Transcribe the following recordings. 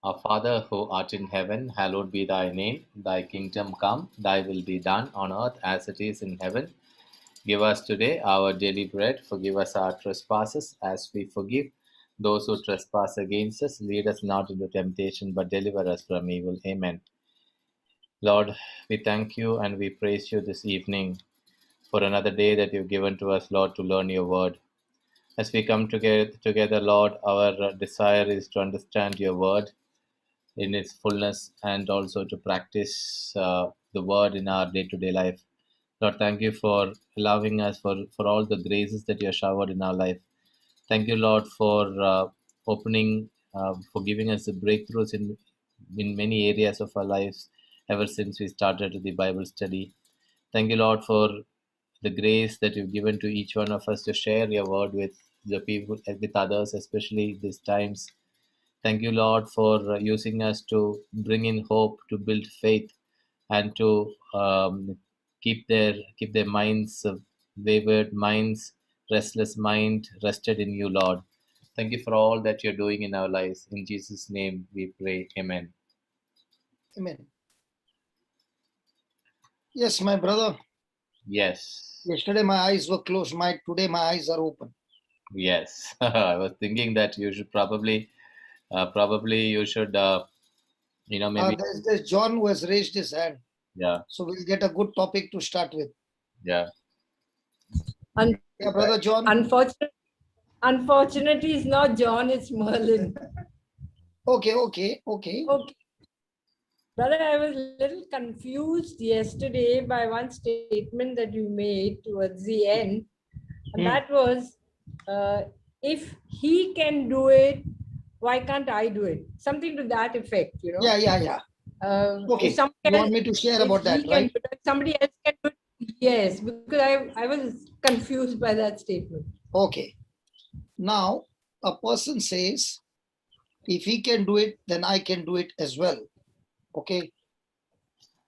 Our Father who art in heaven, hallowed be thy name. Thy kingdom come, thy will be done on earth as it is in heaven. Give us today our daily bread. Forgive us our trespasses as we forgive those who trespass against us. Lead us not into temptation, but deliver us from evil. Amen. Lord, we thank you and we praise you this evening for another day that you've given to us, Lord, to learn your word. As we come together, Lord, our desire is to understand your word in its fullness and also to practice the word in our day to day life. Lord, thank you for allowing us for all the graces that you have showered in our life. Thank you, Lord, for for giving us the breakthroughs in many areas of our lives ever since we started the Bible study. Thank you, Lord, for the grace that you've given to each one of us to share your word with the people, with others, especially these times. Thank you, Lord, for using us to bring in hope, to build faith, and to keep their minds, wayward minds, restless mind, rested in you, Lord. Thank you for all that you're doing in our lives. In Jesus' name, we pray. Amen. Amen. Yes, my brother. Yes. Yesterday my eyes were closed. Today my eyes are open. Yes. I was thinking that you should probably you should, maybe. There's John who has raised his hand. Yeah. So we'll get a good topic to start with. Yeah. Yeah, brother John. Unfortunately, it's not John, it's Merlin. Okay. Brother, I was a little confused yesterday by one statement that you made towards the end. And that was, if he can do it, why can't I do it? Something to that effect, you know. Yeah. Okay. You want me to share about that, right? Somebody else can do it. Yes, because I was confused by that statement. Okay. Now, a person says, if he can do it, then I can do it as well. Okay.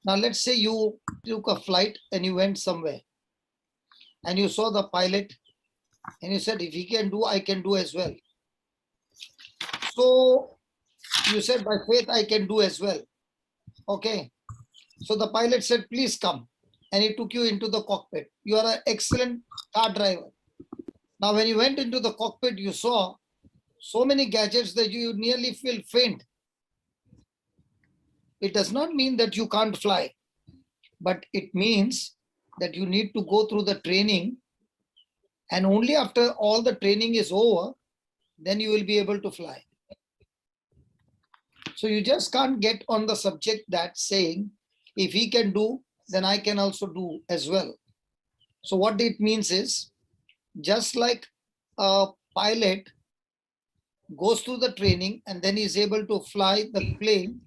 Now, let's say you took a flight and you went somewhere and you saw the pilot and you said, if he can do, I can do as well. So you said, by faith, I can do as well. Okay. So the pilot said, please come. And he took you into the cockpit. You are an excellent car driver. Now, when you went into the cockpit, you saw so many gadgets that you nearly feel faint. It does not mean that you can't fly, but it means that you need to go through the training. And only after all the training is over, then you will be able to fly. So you just can't get on the subject that saying, if he can do, then I can also do as well. So what it means is, just like a pilot goes through the training and then is able to fly the plane,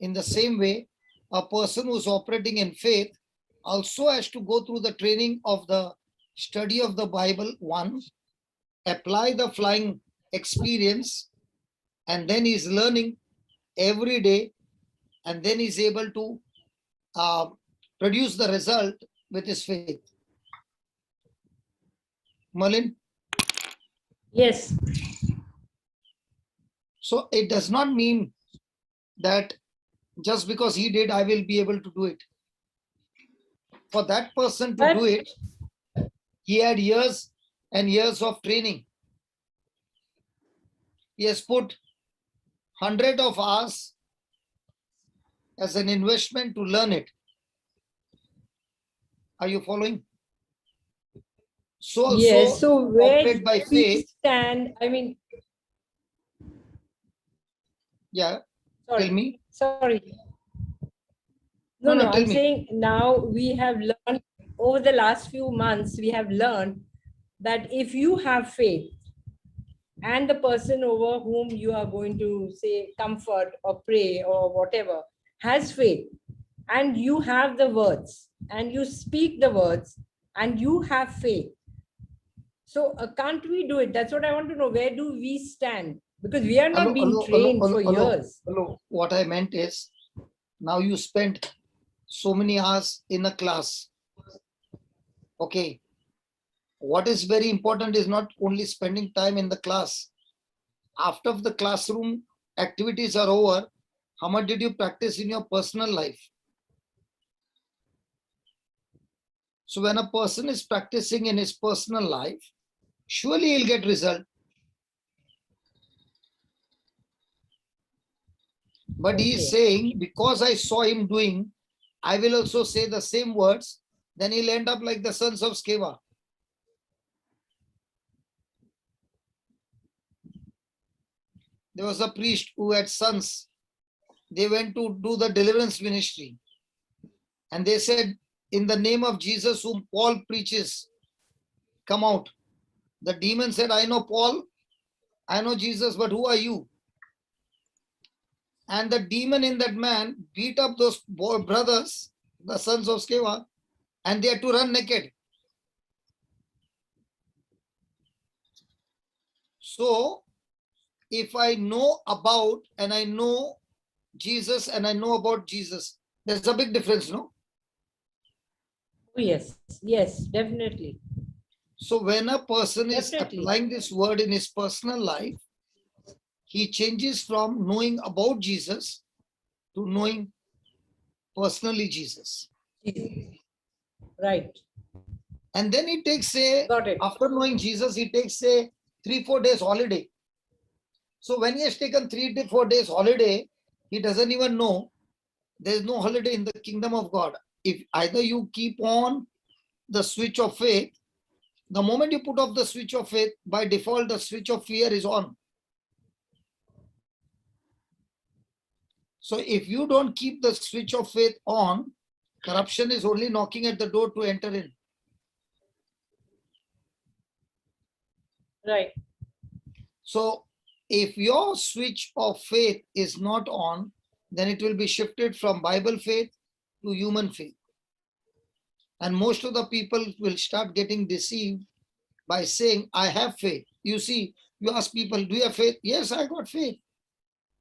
in the same way, a person who's operating in faith also has to go through the training of the study of the Bible, one, apply the flying experience, and then he's learning every day, and then he's able to produce the result with his faith. Merlin? Yes. So it does not mean that just because he did, I will be able to do it. For that person to do it, he had years and years of training. He has put hundreds of hours as an investment to learn it. Are you following? So also, yes, so where by faith, stand, I mean, yeah, sorry, tell me. Sorry. No, I'm saying now we have learned, over the last few months, we have learned that if you have faith and the person over whom you are going to say comfort or pray or whatever has faith, and you have the words and you speak the words and you have faith, so can't we do it? That's what I want to know. Where do we stand? Because we are not being trained for years. What I meant is, now you spent so many hours in a class. Okay. What is very important is not only spending time in the class. After the classroom, activities are over, how much did you practice in your personal life? So when a person is practicing in his personal life, surely he'll get result. But he is saying, because I saw him doing, I will also say the same words, then he'll end up like the sons of Sceva. There was a priest who had sons. They went to do the deliverance ministry. And they said, in the name of Jesus whom Paul preaches, come out. The demon said, I know Paul, I know Jesus, but who are you? And the demon in that man beat up those brothers, the sons of Sceva, and they had to run naked. So, if I know about and I know Jesus and I know about Jesus, there's a big difference, no? Oh, yes, yes, definitely. So when a person is Definitely. applying this word in his personal life, he changes from knowing about Jesus to knowing personally Jesus. Right. And then he takes, say, Got it. after knowing Jesus, he takes, say, 3-4 days holiday. So when he has taken 3 to 4 days holiday, he doesn't even know there is no holiday in the kingdom of God. If either you keep on the switch of faith, the moment you put off the switch of faith, by default, the switch of fear is on. So if you don't keep the switch of faith on, corruption is only knocking at the door to enter in. Right. So if your switch of faith is not on, then it will be shifted from Bible faith to human faith. And most of the people will start getting deceived by saying, I have faith. You see, you ask people, do you have faith? Yes, I got faith.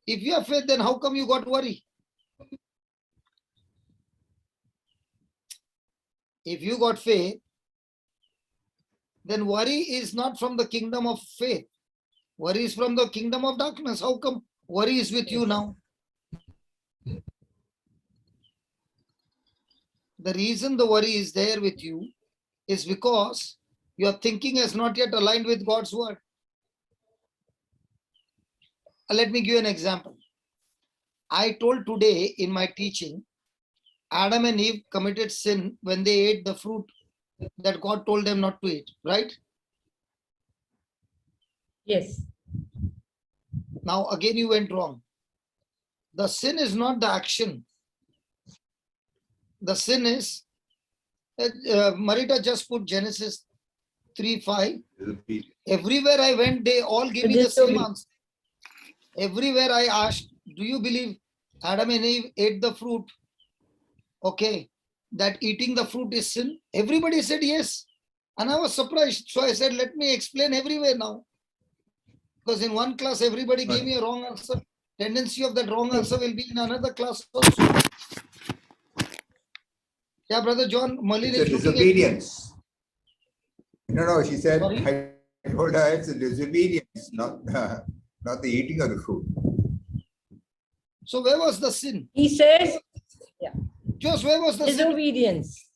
If you have faith, then how come you got worry? If you got faith, then worry is not from the kingdom of faith. Worry is from the kingdom of darkness. How come worry is with you now? The reason the worry is there with you is because your thinking has not yet aligned with God's word. Let me give you an example. I told today in my teaching, Adam and Eve committed sin when they ate the fruit that God told them not to eat, right? Yes. Now again you went wrong. The sin is not the action. The sin is, Marita just put Genesis 3:5. Everywhere I went, they all gave me the same answer. Everywhere I asked, do you believe Adam and Eve ate the fruit? Okay, that eating the fruit is sin? Everybody said yes. And I was surprised. So I said, let me explain everywhere now. Because in one class, everybody gave me a wrong answer. Tendency of that wrong answer will be in another class also. Yeah, Brother John, Malin It's a is looking disobedience. No, she said, Sorry? I told her it's a disobedience, not the eating of the fruit. So where was the sin? He says, Just where was the sin? disobedience.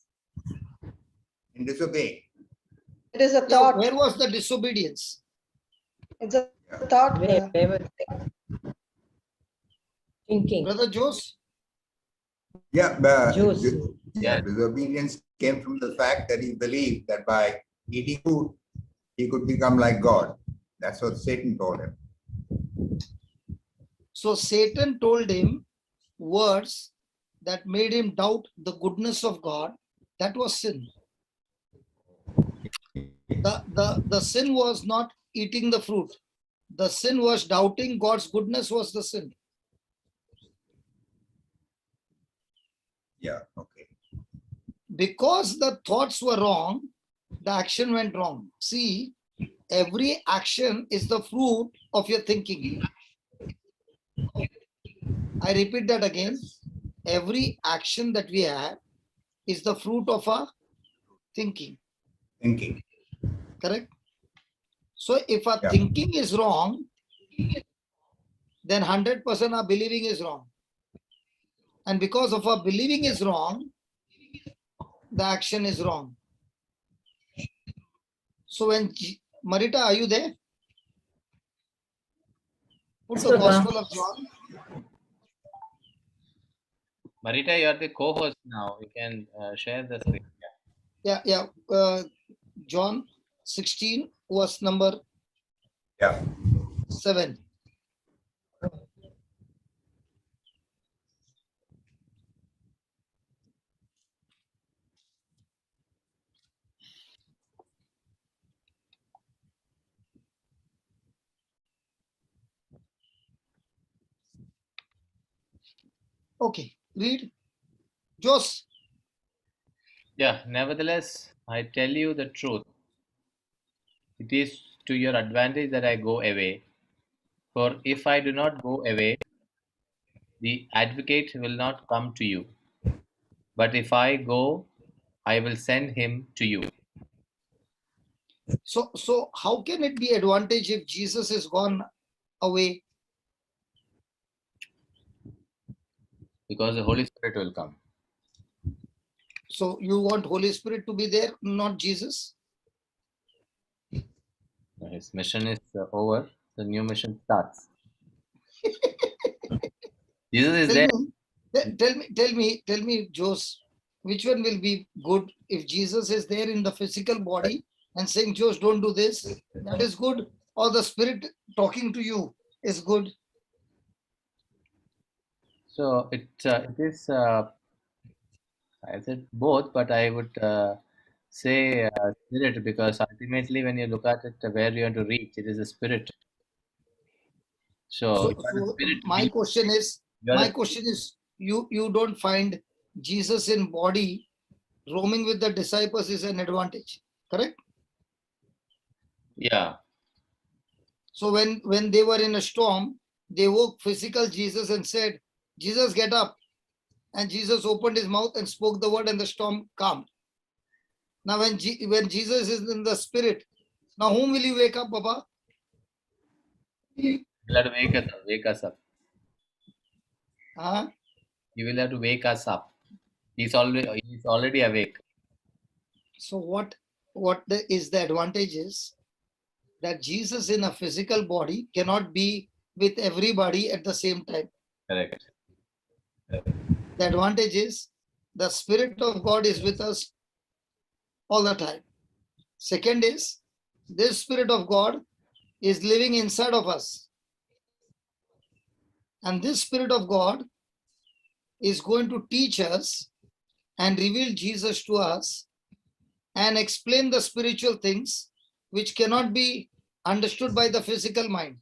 In disobeying. It is a Yeah, thought. where was the disobedience? It's a thought. Where was it? Thinking. Brother Jose? Yeah, but Juice. disobedience came from the fact that he believed that by eating fruit, he could become like God. That's what Satan told him. So Satan told him words that made him doubt the goodness of God. That was sin. The sin was not eating the fruit. The sin was doubting God's goodness was the sin. Yeah, okay. Because the thoughts were wrong, the action went wrong. See, every action is the fruit of your thinking. I repeat that again. Every action that we have is the fruit of our thinking. Thinking. Correct? So if our Yeah. thinking is wrong, then 100% our believing is wrong. And because of our believing is wrong, the action is wrong. So when Marita, are you there? Put the Yes, Papa. Gospel of John. Marita, you are the co-host now. You can share the screen. Yeah. John 16, verse number Yeah. 7. Okay, read. Jos. Yeah, nevertheless, I tell you the truth. It is to your advantage that I go away. For if I do not go away, the advocate will not come to you. But if I go, I will send him to you. So how can it be advantage if Jesus is gone away? Because the Holy Spirit will come. So you want Holy Spirit to be there, not Jesus? His mission is over. The new mission starts. Jesus is there. Tell me, Jos, which one will be good if Jesus is there in the physical body and saying, Jos, don't do this, that is good, or the Spirit talking to you is good? So it is. I said both, but I would say spirit, because ultimately, when you look at it, where you want to reach, it is a spirit. So So, you are the so spirit my being. question is, You are the, you don't find Jesus in body roaming with the disciples is an advantage, correct? yeah, So when they were in a storm, they woke physical Jesus and said, Jesus, get up. And Jesus opened his mouth and spoke the word, and the storm calmed. Now, when Jesus is in the spirit, now whom will you wake up, Papa? you will have to wake us up. Huh? You will have to wake us up. He's already awake. So is the advantage is that Jesus in a physical body cannot be with everybody at the same time. Correct. The advantage is the Spirit of God is with us all the time. Second is this Spirit of God is living inside of us. And this Spirit of God is going to teach us and reveal Jesus to us and explain the spiritual things which cannot be understood by the physical mind.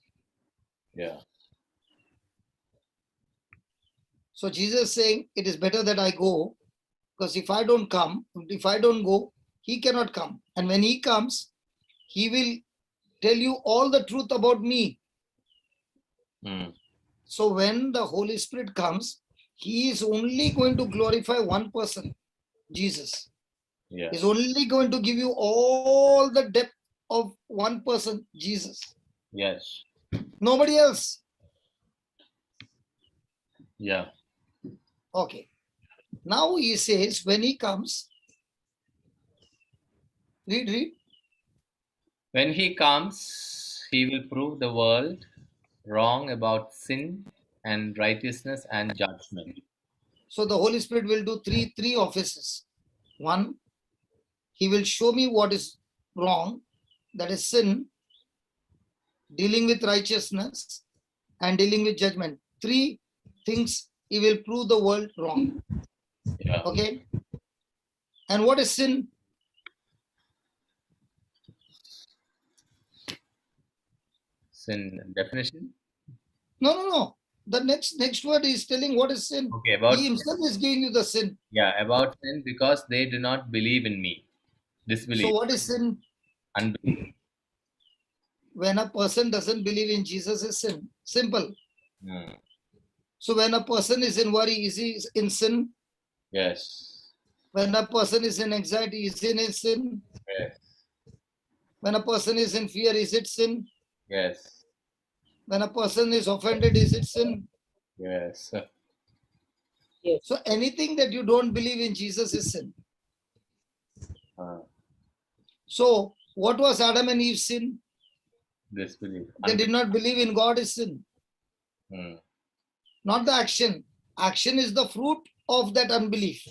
Yeah. So Jesus is saying, it is better that I go, because if I don't go, he cannot come. And when he comes, he will tell you all the truth about me. Mm. So when the Holy Spirit comes, he is only going to glorify one person, Jesus. Yeah. He's only going to give you all the depth of one person, Jesus. Yes. Nobody else. Yeah. Okay. Now he says, when he comes, read. When he comes, he will prove the world wrong about sin and righteousness and judgment. So the Holy Spirit will do three offices. One, he will show me what is wrong, that is sin, dealing with righteousness, and dealing with judgment. Three things he will prove the world wrong. Yeah. Okay. And what is sin? Sin definition. No. The next word is telling what is sin. Okay, about He himself is giving you the sin. about sin, because they do not believe in me. Disbelief, So what is sin? unbelief. When a person doesn't believe in Jesus is sin. Simple. Mm. So when a person is in worry, is he in sin? Yes. When a person is in anxiety, is he in sin? Yes. When a person is in fear, is it sin? Yes. When a person is offended, is it sin? Yes. So anything that you don't believe in Jesus is sin. Uh, So what was Adam and Eve's sin? disbelief. They did not believe in God is sin, Hmm. not the action. Action is the fruit of that unbelief.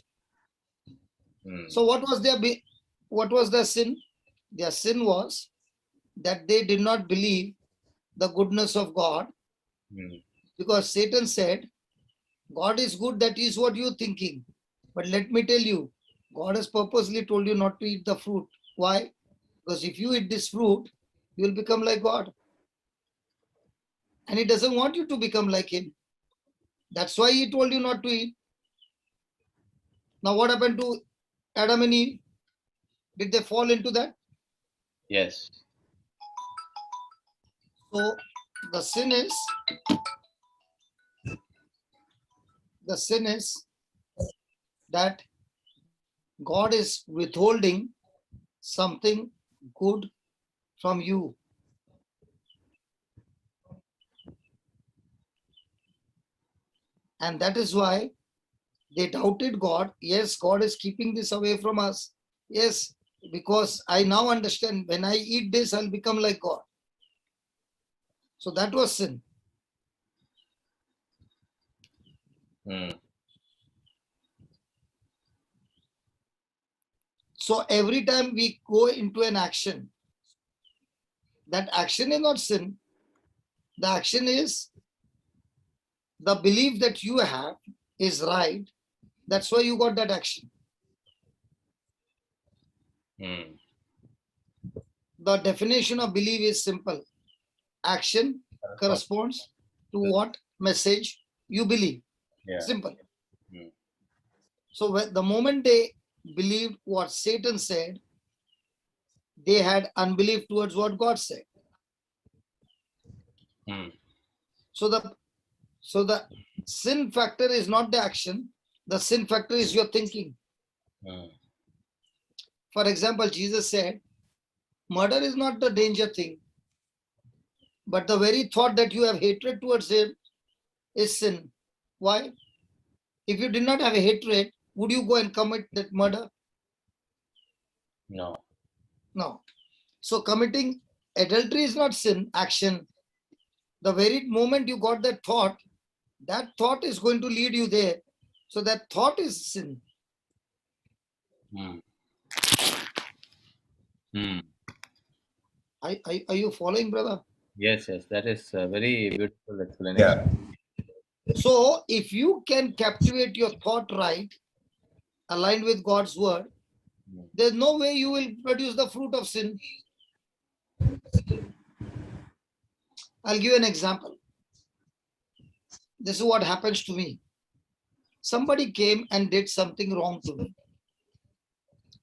Hmm. So what was their sin? Their sin was that they did not believe the goodness of God, Hmm. because Satan said, God is good, that is what you're thinking. But let me tell you, God has purposely told you not to eat the fruit. Why? Because if you eat this fruit, you will become like God. And He doesn't want you to become like Him. That's why He told you not to eat. Now, what happened to Adam and Eve? Did they fall into that? Yes. So the sin is that God is withholding something good from you. And that is why they doubted God. Yes, God is keeping this away from us. Yes, because I now understand when I eat this, I'll become like God. So that was sin. Hmm. So every time we go into an action, that action is not sin. The action is the belief that you have is right. That's why you got that action. Hmm. The definition of belief is simple. Action corresponds to what message you believe. Yeah. Simple. Hmm. So the moment they believed what Satan said, they had unbelief towards what God said. Hmm. So the sin factor is not the action. The sin factor is your thinking. Hmm. For example, Jesus said, murder is not the danger thing, but the very thought that you have hatred towards him is sin. Why? If you did not have a hatred, would you go and commit that murder? No. No. So committing adultery is not sin, action. The very moment you got that thought is going to lead you there. So that thought is sin. Hmm. Hmm. Are you following, brother? Yes, yes. That is a very beautiful explanation. Yeah. So if you can captivate your thought right, aligned with God's word, Hmm. there's no way you will produce the fruit of sin. I'll give you an example. This is what happens to me. Somebody came and did something wrong to me.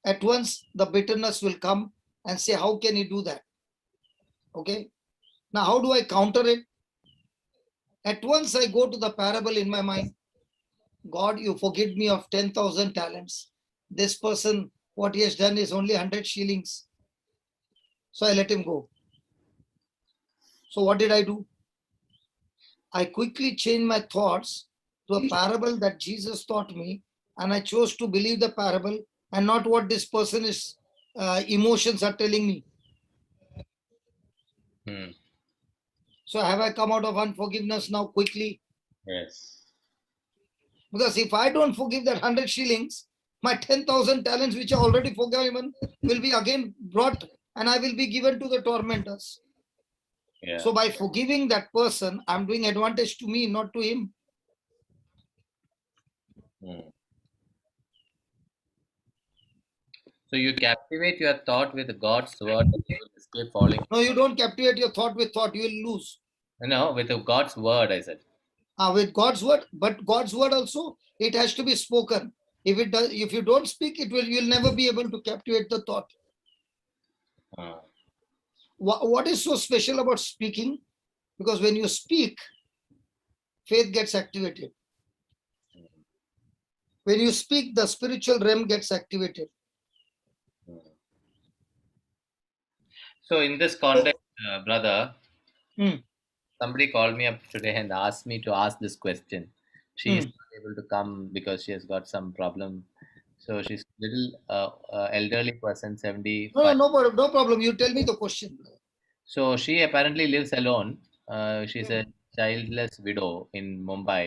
At once, the bitterness will come and say, how can he do that? Okay. Now, how do I counter it? At once, I go to the parable in my mind. God, you forgive me of 10,000 talents. This person, what he has done is only 100 shillings. So I let him go. So what did I do? I quickly changed my thoughts to a parable that Jesus taught me, and I chose to believe the parable and not what this person is emotions are telling me. Hmm. So have I come out of unforgiveness now quickly? Yes. Because if I don't forgive that 100 shillings, my 10,000 talents which are already forgiven will be again brought and I will be given to the tormentors. Yeah. So by forgiving that person, I'm doing advantage to me, not to him. Hmm. So you captivate your thought with God's word, and you will escape falling. No, you don't captivate your thought with thought, you will lose. No, with God's word, I said. With God's word, but God's word also, it has to be spoken. If it does, if you don't speak, you'll never be able to captivate the thought. What is so special about speaking? Because when you speak, faith gets activated. When you speak, the spiritual realm gets activated. So in this context, brother, Hmm. somebody called me up today and asked me to ask this question. She is Hmm. not able to come because she has got some problem. So she's little elderly person, No, 75. no problem. You tell me the question. So she apparently lives alone. She's a Hmm. childless widow in Mumbai.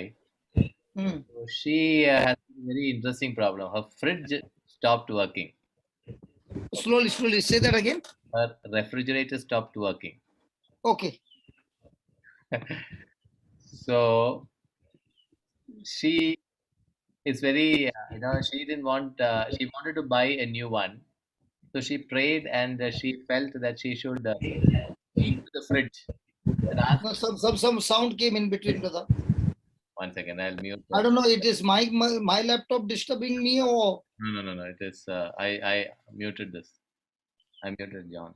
Hmm. So she has a very interesting problem. Her fridge stopped working. Slowly, say that again. Her refrigerator stopped working. Okay. So she is very, she didn't want, she wanted to buy a new one. So she prayed and she felt that she should speak to the fridge and ask, No, some sound came in between, brother. one second, I'll mute I that. don't know. It is my laptop disturbing me or. No. It is, I muted this. I muted John.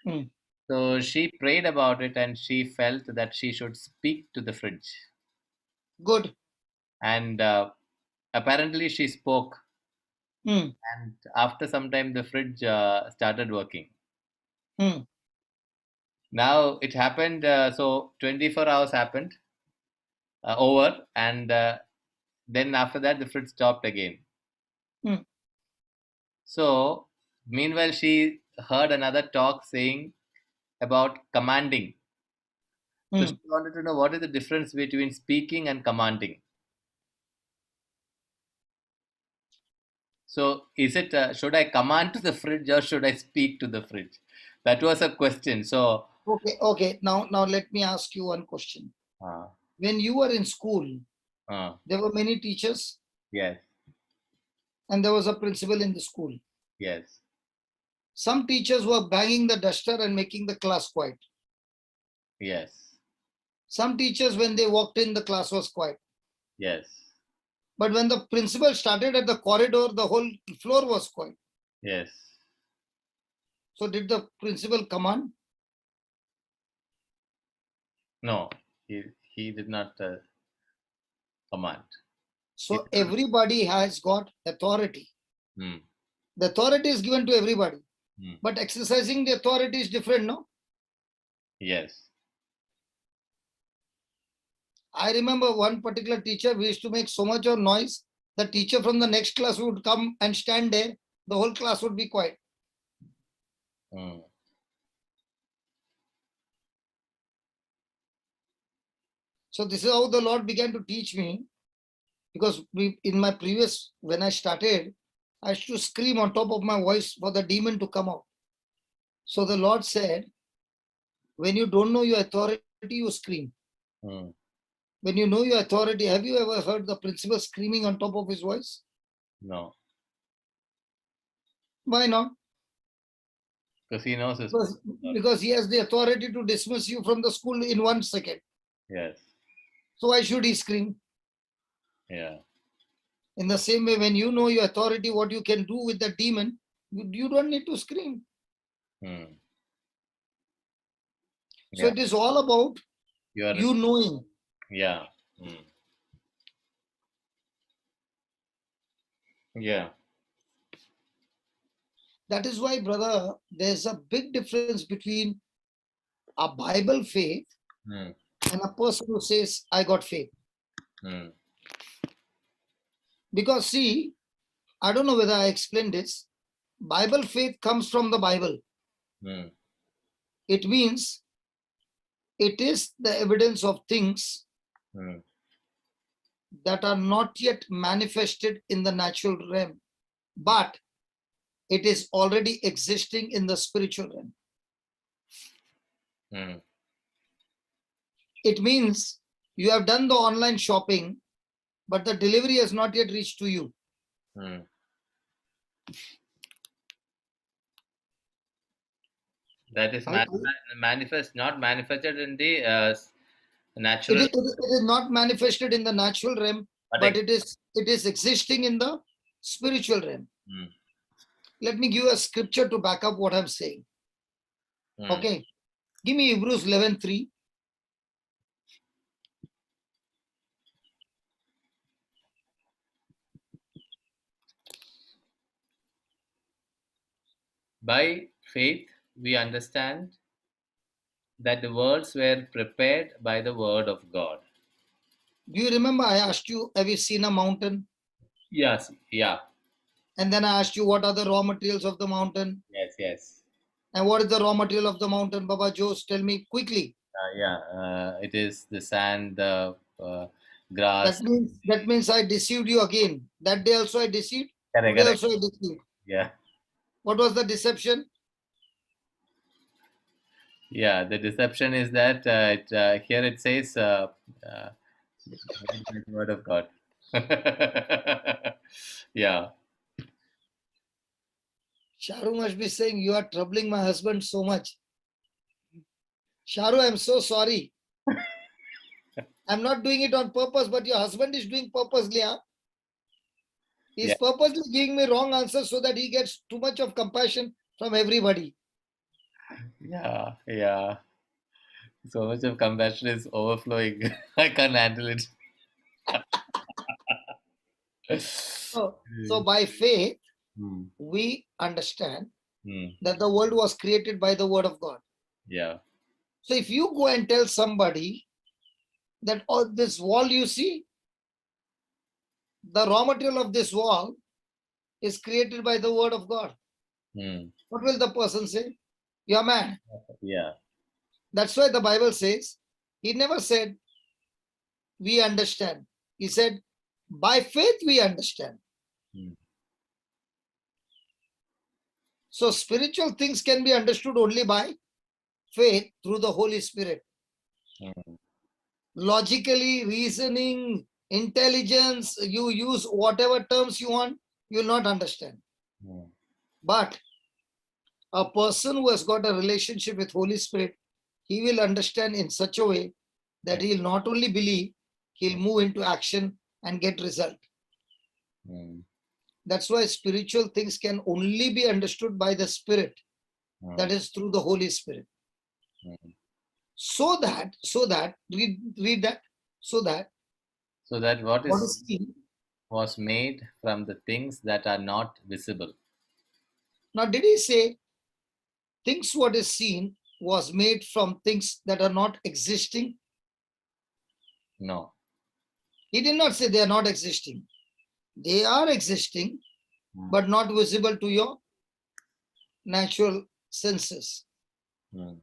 Hmm. So she prayed about it and she felt that she should speak to the fridge. Good. And apparently she spoke. Hmm. And after some time, the fridge started working. Hmm. Now it happened, so 24 hours happened over, and then after that, the fridge stopped again. Hmm. So, meanwhile, she heard another talk saying about commanding. So Hmm. she wanted to know what is the difference between speaking and commanding. So, is it should I command to the fridge or should I speak to the fridge? That was a question. So, Okay. Now let me ask you one question. uh, When you were in school, uh, there were many teachers yes, and there was a principal in the school. yes, Some teachers were banging the duster and making the class quiet. yes, Some teachers, when they walked in, the class was quiet. yes, But when the principal started at the corridor, the whole floor was quiet. yes. So did the principal command? No, he did not command. He So did not. everybody has got authority. Hmm, The authority is given to everybody. hmm. But exercising the authority is different, no? Yes. I remember one particular teacher, we used to make so much of noise. The teacher from the next class would come and stand there. The whole class would be quiet. Hmm, So this is how the Lord began to teach me. Because in my previous, when I started, I used to scream on top of my voice for the demon to come out. So the Lord said, when you don't know your authority, you scream. hmm. When you know your authority, have you ever heard the principal screaming on top of his voice? No, Why not? because he knows his. Because, because he has the authority to dismiss you from the school in 1 second. Yes. So why should he scream? Yeah. In the same way, when you know your authority, what you can do with the demon, you don't need to scream. Hmm. So Yeah. it is all about You are. you knowing. Yeah. Hmm. Yeah. That is why, brother, there's a big difference between a Bible faith Hmm. and a person who says, I got faith. Hmm. Because, see, I don't know whether I explained this. Bible faith comes from the Bible. Hmm. It means it is the evidence of things Hmm. that are not yet manifested in the natural realm, but it is already existing in the spiritual realm. Hmm. It means you have done the online shopping, but the delivery has not yet reached to you. Hmm. That is manifest, not manifested in the natural, It is not manifested in the natural realm, but but it is existing in the spiritual realm. Hmm. Let me give you a scripture to back up what I'm saying. Hmm. Okay. Give me Hebrews 11:3. By faith, we understand that the worlds were prepared by the word of God. Do you remember I asked you, have you seen a mountain? Yes, yeah, And then I asked you, what are the raw materials of the mountain? yes. And what is the raw material of the mountain? Baba Jose, tell me quickly. It is the sand, the grass. That means I deceived you again. That day also I deceived. Correct, Today correct. also I deceived. Yeah, What was the deception? yeah. The deception is that here it says the word of God. Yeah, Sharu must be saying, you are troubling my husband so much. Sharu, I'm so sorry. I'm not doing it on purpose, but your husband is doing purposely. Huh? He's yeah, purposely giving me wrong answers so that he gets too much of compassion from everybody. yeah. So much of compassion is overflowing. I can't handle it. So by faith, Hmm, we understand hmm, that the world was created by the word of God. yeah, So if you go and tell somebody that this wall you see, the raw material of this wall is created by the word of God, hmm, what will the person say? You're mad. yeah, That's why the Bible says, he never said, we understand. He said, by faith we understand. hmm, So spiritual things can be understood only by faith through the Holy Spirit. hmm, Logically, reasoning, intelligence, you use whatever terms you want, you'll not understand. hmm, But a person who has got a relationship with Holy Spirit, he will understand in such a way that he'll not only believe, he'll move into action and get result. hmm, That's why spiritual things can only be understood by the Spirit, hmm, that is through the Holy Spirit. hmm. So that, read that, so that So that what what is is seen. was made from the things that are not visible. Now, did he say things what is seen was made from things that are not existing? No. He did not say they are not existing. They are existing, Hmm, but not visible to your natural senses. hmm,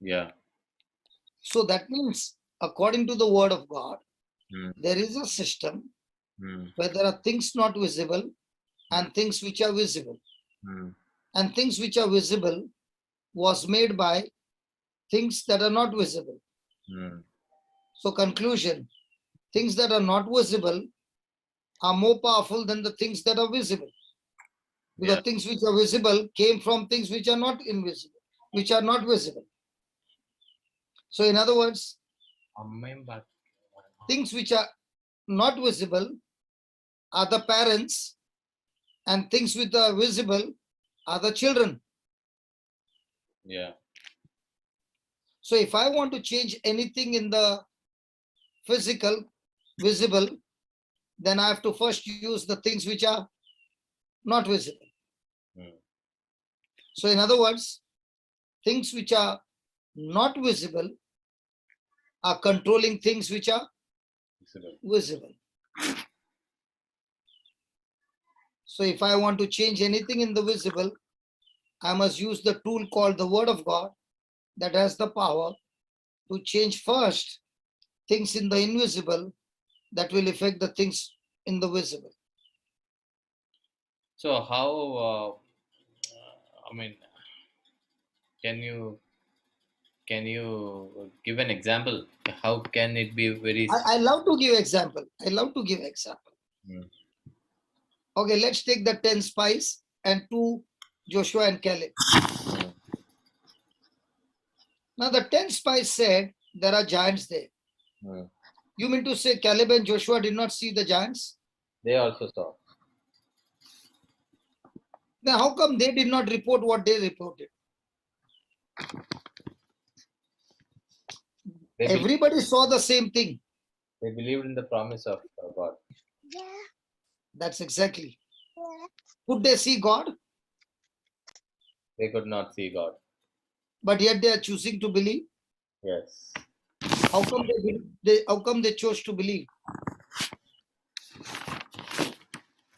yeah. So that means, according to the word of God, Hmm, there is a system hmm, where there are things not visible and things which are visible. hmm, And things which are visible was made by things that are not visible. hmm, So, conclusion, things that are not visible are more powerful than the things that are visible. yeah. Because things which are visible came from things which are not invisible, which are not visible. So, in other words, things which are not visible are the parents, and things which are visible are the children. Yeah. So, if I want to change anything in the physical, visible, then I have to first use the things which are not visible. Hmm, So, in other words, things which are not visible are controlling things which are visible. visible. So, if I want to change anything in the visible, I must use the tool called the Word of God that has the power to change first things in the invisible that will affect the things in the visible. So how? I mean, can you give an example? How can it be very? I love to give example. I love to give example. Hmm, Okay, let's take the 10 spies and 2 Joshua and Caleb. hmm, Now the 10 spies said there are giants there. hmm. You mean to say Caleb and Joshua did not see the giants? They also saw. Then how come they did not report what they reported? They believe, Everybody saw the same thing. they believed in the promise of God. That's exactly. Could they see God? They could not see God. But yet they are choosing to believe. Yes. How come how come they chose to believe?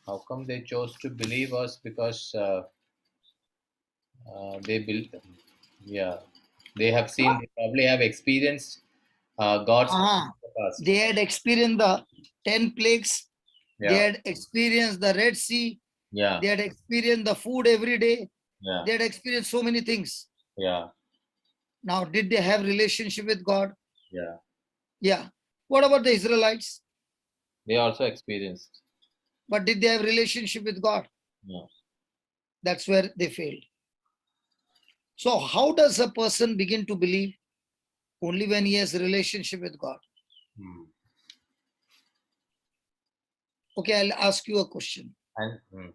How come they chose to believe us? Because they built. Yeah, they have seen. They probably have experienced God's Ah, past. they had experienced the 10 plagues. They Yeah. had experienced the Red Sea. Yeah. They had experienced the food every day. Yeah. They had experienced so many things. Yeah. Now, did they have relationship with God? Yeah. Yeah. What about the Israelites? They also experienced. But did they have relationship with God? No. That's where they failed. So how does a person begin to believe? Only when he has a relationship with God. Hmm. Okay, I'll ask you a question. And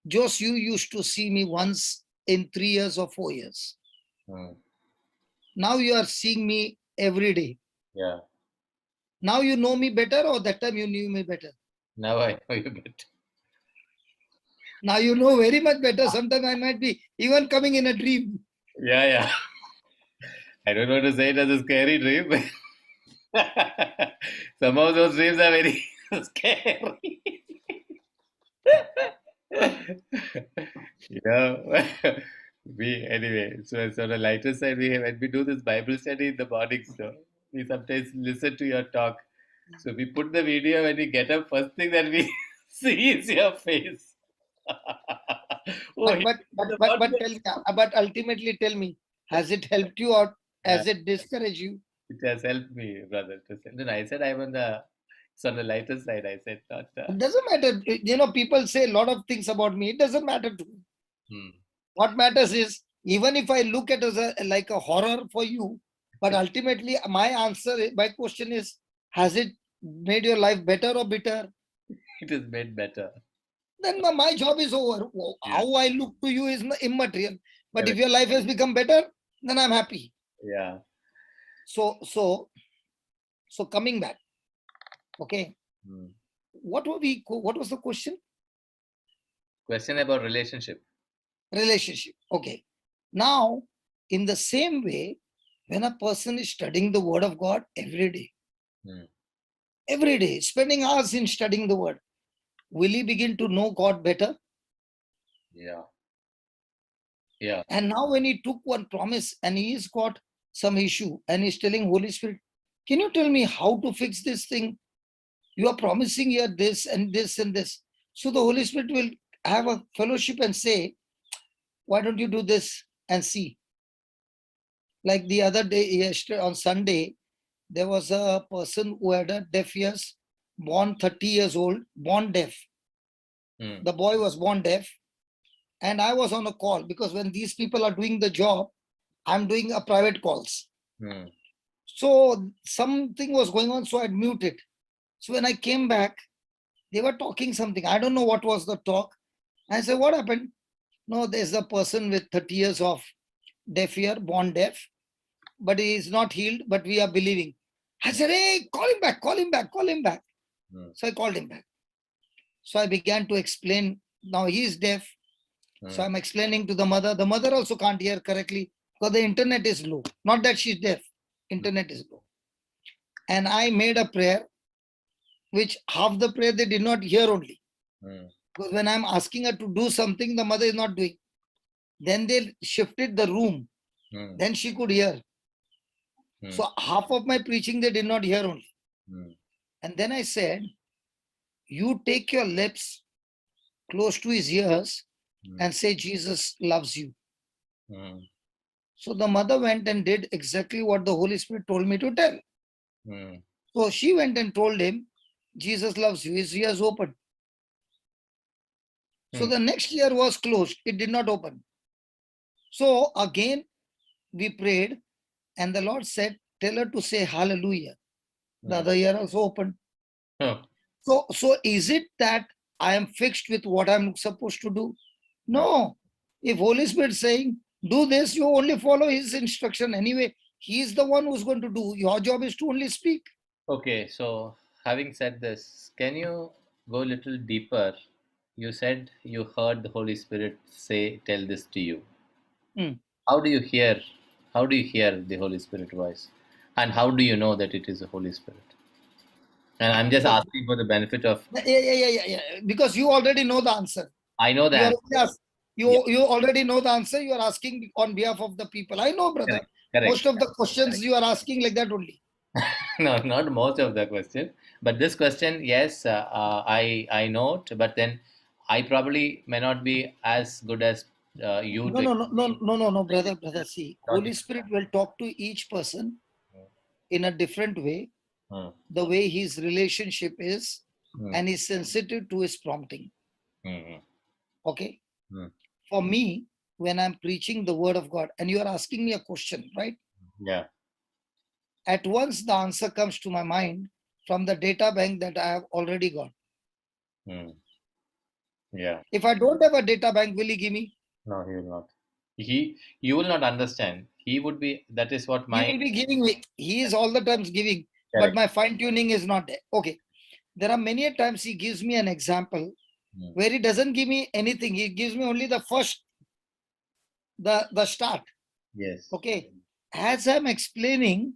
Jos, you used to see me once in 3 years or 4 years. Now you are seeing me every day. yeah. Now you know me better, or that time you knew me better? Now I know you better. Now you know very much better. Sometimes I might be even coming in a dream. Yeah. Yeah. I don't want to say it as a scary dream. Some of those dreams are very scary. Yeah. We anyway. So on the lighter side, when we do this Bible study in the morning, so we sometimes listen to your talk. So we put the video when we get up. First thing that we see is your face. Oh, But ultimately tell me, has it helped you or yeah, has it discouraged you? it has helped me, brother. To say. Then I said I'm on the it's on the lighter side. I said not. It doesn't matter. People say a lot of things about me. It doesn't matter to me. Hmm. What matters is, even if I look at it as like a horror for you, but ultimately my question is, has it made your life better or bitter? It is made better. Then my job is over. Yeah. How I look to you is immaterial. But if Correct. your life has become better, then I'm happy. Yeah. So coming back, okay. Hmm. What was the question? Question about relationship. Relationship. Okay. Now, in the same way, when a person is studying the word of God Hmm. every day, spending hours in studying the word, will he begin to know God better? Yeah. Yeah. And now when he took one promise and he's got some issue and he's telling Holy Spirit, can you tell me how to fix this thing? You are promising here this and this and this. So the Holy Spirit will have a fellowship and say, why don't you do this and see? Like the other day, yesterday on Sunday, there was a person who had a deaf ears, born 30 years old, born deaf. Hmm. The boy was born deaf. And I was on a call because when these people are doing the job, I'm doing a private calls. Hmm. So something was going on, so I'd muted. So when I came back, they were talking something. I don't know what was the talk. I said, what happened? No, there's a person with 30 years of deaf ear, born deaf, but he is not healed, but we are believing. I said, hey, call him back, call him back, call him back. Hmm. So I called him back. So I began to explain. Now he is deaf. So Hmm. I'm explaining to the mother. The mother also can't hear correctly because the internet is low. Not that she's deaf, internet is low. And I made a prayer, which half the prayer they did not hear only. Hmm. Because when I'm asking her to do something, the mother is not doing. Then they shifted the room. Hmm. Then she could hear. Hmm. So half of my preaching they did not hear only. Hmm. And then I said, you take your lips close to his ears Hmm. and say, Jesus loves you. Hmm. So the mother went and did exactly what the Holy Spirit told me to tell. Hmm. So she went and told him, Jesus loves you. His ears open. So Hmm. the next ear was closed. It did not open. So again, we prayed and the Lord said, tell her to say hallelujah. The Hmm. other ear also opened. Huh. So is it that I am fixed with what I'm supposed to do? No. If Holy Spirit saying, do this, you only follow his instruction. Anyway, he is the one who's going to do. Your job is to only speak. Okay, so having said this, can you go a little deeper you said you heard the Holy Spirit say, "Tell this to you." Hmm. How do you hear? How do you hear the Holy Spirit voice, and how do you know that it is the Holy Spirit? And I'm just Because, asking for the benefit of. yeah. Because you already know the answer. I know the You are answer. only ask- Yeah, you already know the answer. You are asking on behalf of the people. I know, brother. correct, correct. Most of the questions you are asking like that only. No, not most of the question, but this question, yes, I know it, but then I probably may not be as good as you No, to no, no, no, explain. no, no, no, brother. See, Not Holy Spirit will talk to each person Hmm, in a different way, hmm, the way his relationship is, hmm, and is sensitive to his prompting. hmm, Okay. hmm. For me, when I'm preaching the word of God, and you are asking me a question, right? Yeah. At once the answer comes to my mind from the data bank that I have already got. Hmm. Yeah. If I don't have a data bank, will he give me? No, he will not. You will not understand. He would be. That is what He my will be giving me. He is all the times giving, but correct. my fine tuning is not there. Okay. There are many a times he gives me an example Hmm. where he doesn't give me anything. He gives me only the first, the start. Yes. Okay. As I'm explaining,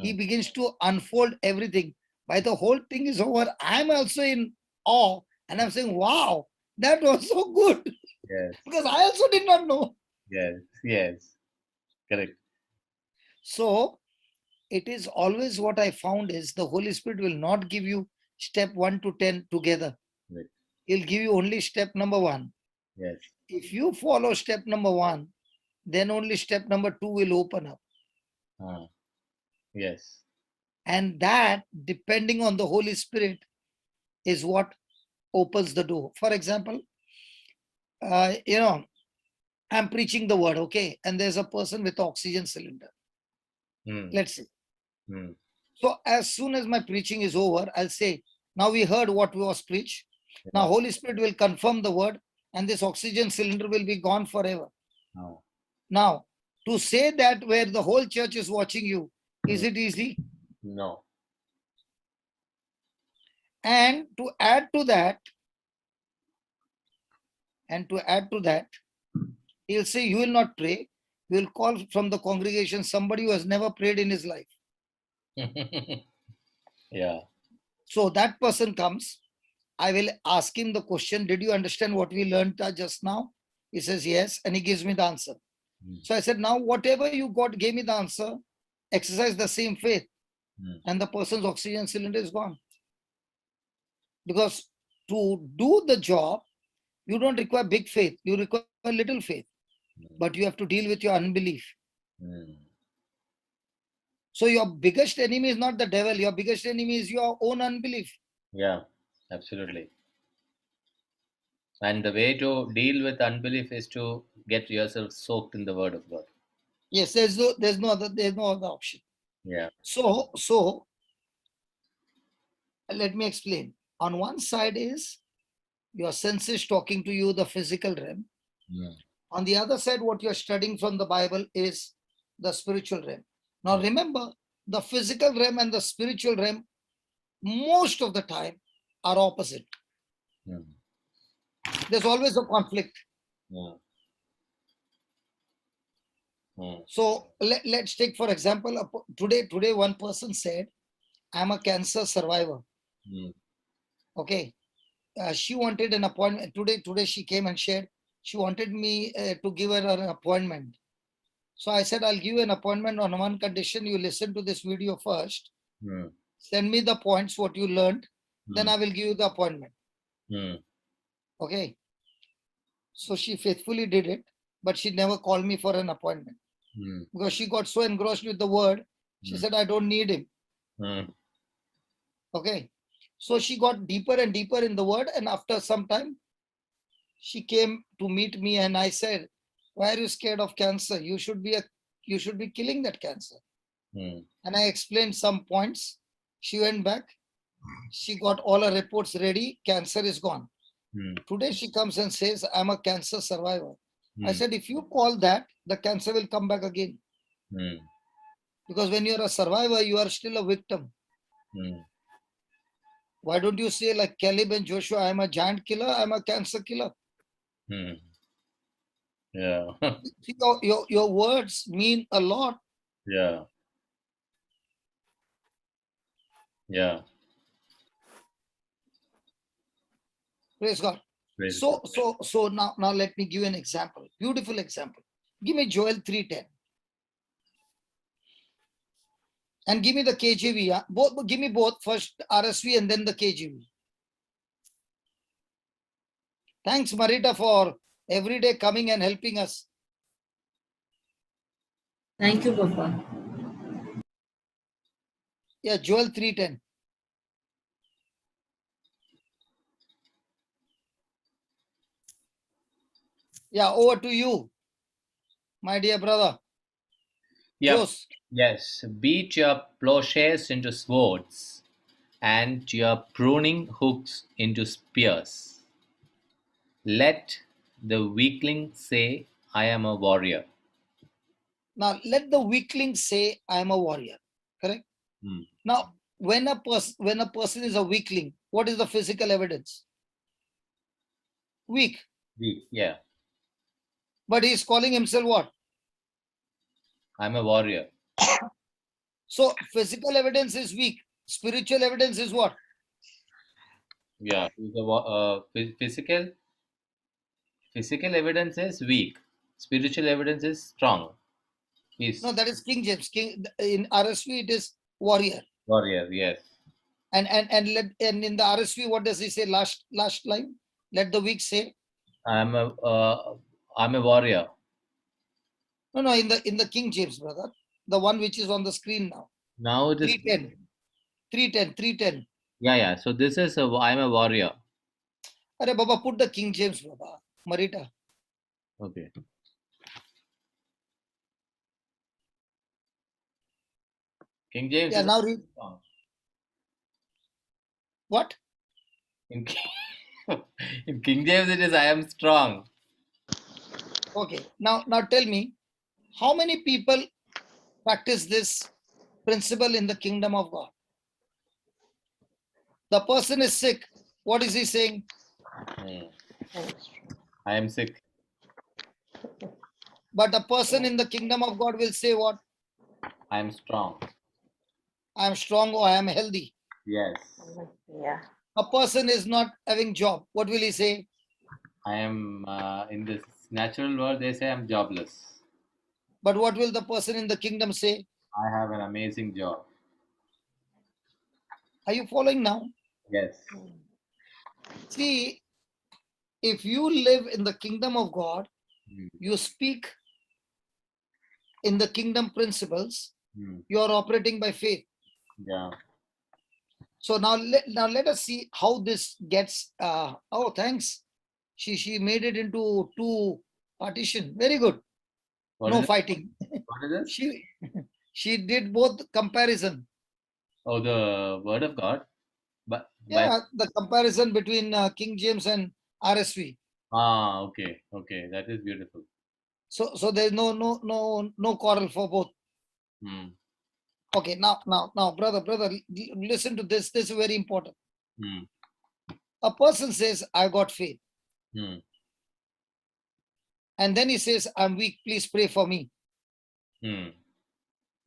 he Hmm. begins to unfold everything. By the whole thing is over, I'm also in awe and I'm saying, wow, that was so good. Yes. Because I also did not know. Yes. Yes. Correct. So it is always what I found is the Holy Spirit will not give you step 1 to 10 together. Correct. He'll give you only step number 1. Yes. If you follow step number 1, then only step number 2 will open up. Ah. Yes. And that, depending on the Holy Spirit, is what opens the door. For example, I'm preaching the word, okay, and there's a person with oxygen cylinder. Hmm. Let's say. Hmm. So as soon as my preaching is over, I'll say, now we heard what was preached. Now Yeah. Holy Spirit will confirm the word, and this oxygen cylinder will be gone forever. Ah. Now, to say that where the whole church is watching you, is Hmm. it easy? No. And to add to that, he'll say, you will not pray. You will call from the congregation somebody who has never prayed in his life. Yeah. So that person comes. I will ask him the question, did you understand what we learned just now? He says, yes. And he gives me the answer. Hmm. So I said, now whatever you got, gave me the answer, exercise the same faith. Hmm. And the person's oxygen cylinder is gone. Because to do the job, you don't require big faith. You require little faith. But you have to deal with your unbelief. Hmm. So your biggest enemy is not the devil. Your biggest enemy is your own unbelief. Yeah. Absolutely. And the way to deal with unbelief is to get yourself soaked in the Word of God. Yes, there's no other option. Yeah. So let me explain. On one side is your senses talking to you, the physical realm. Hmm. On the other side, what you're studying from the Bible is the spiritual realm. Now remember, the physical realm and the spiritual realm, most of the time, are opposite. Hmm. There's always a conflict. Hmm. Hmm. So let's take, for example, today one person said, I'm a cancer survivor. Hmm. Okay. She wanted an appointment. Today she came and shared, she wanted me to give her an appointment. So I said, I'll give you an appointment on one condition. You listen to this video first, Hmm. send me the points, what you learned, then Hmm. I will give you the appointment. Hmm. Okay. So she faithfully did it, but she never called me for an appointment Hmm. because she got so engrossed with the word. She Hmm. said, I don't need him. Hmm. Okay. So she got deeper and deeper in the word. And after some time, she came to meet me and I said, why are you scared of cancer? You should be killing that cancer. Hmm. And I explained some points. She went back. She got all her reports ready. Cancer is gone. Hmm. Today she comes and says, I'm a cancer survivor. I Hmm. said, if you call that, the cancer will come back again. Hmm. Because when you're a survivor, you are still a victim. Hmm. Why don't you say like Caleb and Joshua, I'm a giant killer, I'm a cancer killer? Hmm. Yeah. See, your words mean a lot. Yeah. Yeah. Praise God. Praise So now let me give you an example. Beautiful example. Give me Joel 3:10. And give me the KJV. Both, give me both. First RSV and then the KJV. Thanks, Marita, for every day coming and helping us. Thank you, Papa. Yeah, Joel 3:10. Yeah, over to you, my dear brother. Yep. Jos. Yes. Beat your plowshares into swords and your pruning hooks into spears. Let the weakling say, I am a warrior. Now let the weakling say, I am a warrior. Correct? Hmm. Now, when a person is a weakling, what is the physical evidence? Weak. Weak. Yeah. But he is calling himself what? I'm a warrior. So physical evidence is weak. Spiritual evidence is what? Yeah. Physical evidence is weak. Spiritual evidence is strong. He's No, that is King James. In RSV it is warrior. warrior. Yes. And in the RSV, what does he say? Last line. Let the weak say. I'm a warrior. No. In the King James, brother, the one which is on the screen now. Now it is 310. yeah. So this is I'm a warrior. Arey Baba, put the King James, Baba. Marita. Okay. King James Yeah, is now read. strong. What? In in King James it is I am strong. Okay. Now tell me, how many people practice this principle in the kingdom of God? The person is sick. What is he saying? Hmm. I am sick. But a person in the kingdom of God will say what? I am strong. I am strong or I am healthy. Yes. Yeah. A person is not having job. What will he say? I am in this natural world they say I'm jobless. But what will the person in the kingdom say? I have an amazing job. Are you following now? Yes. See, if you live in the kingdom of God, Hmm. you speak in the kingdom principles, Hmm. you are operating by faith. Yeah. So now let us see how this gets. Oh, thanks. She made it into two partition. Very good. What No is it? fighting. What is this? She did both comparison. Oh, the word of God. But Yeah, the comparison between King James and RSV. okay. Okay. That is beautiful. So there's no quarrel for both. Hmm. Okay, now, brother, listen to this. This is very important. Hmm. A person says, I got faith. Hmm. And then he says, I'm weak. Please pray for me. Hmm.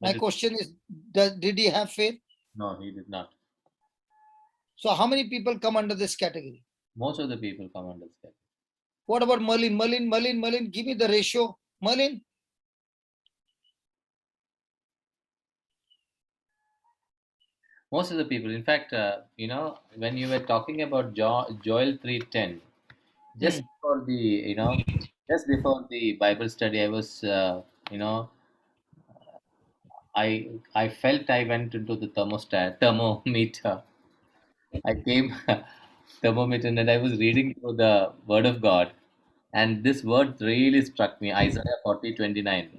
My That is, question is, did he have faith? no, he did not. So how many people come under this category? Most of the people come under that. What about Merlin? Merlin, give me the ratio. Merlin, Most of the people, in fact, when you were talking about Joel 3:10, just Hmm. before the, just before the Bible study, I was, I felt I went into the thermometer. I came thermometer and I was reading through the Word of God, and this word really struck me. Isaiah 40:29.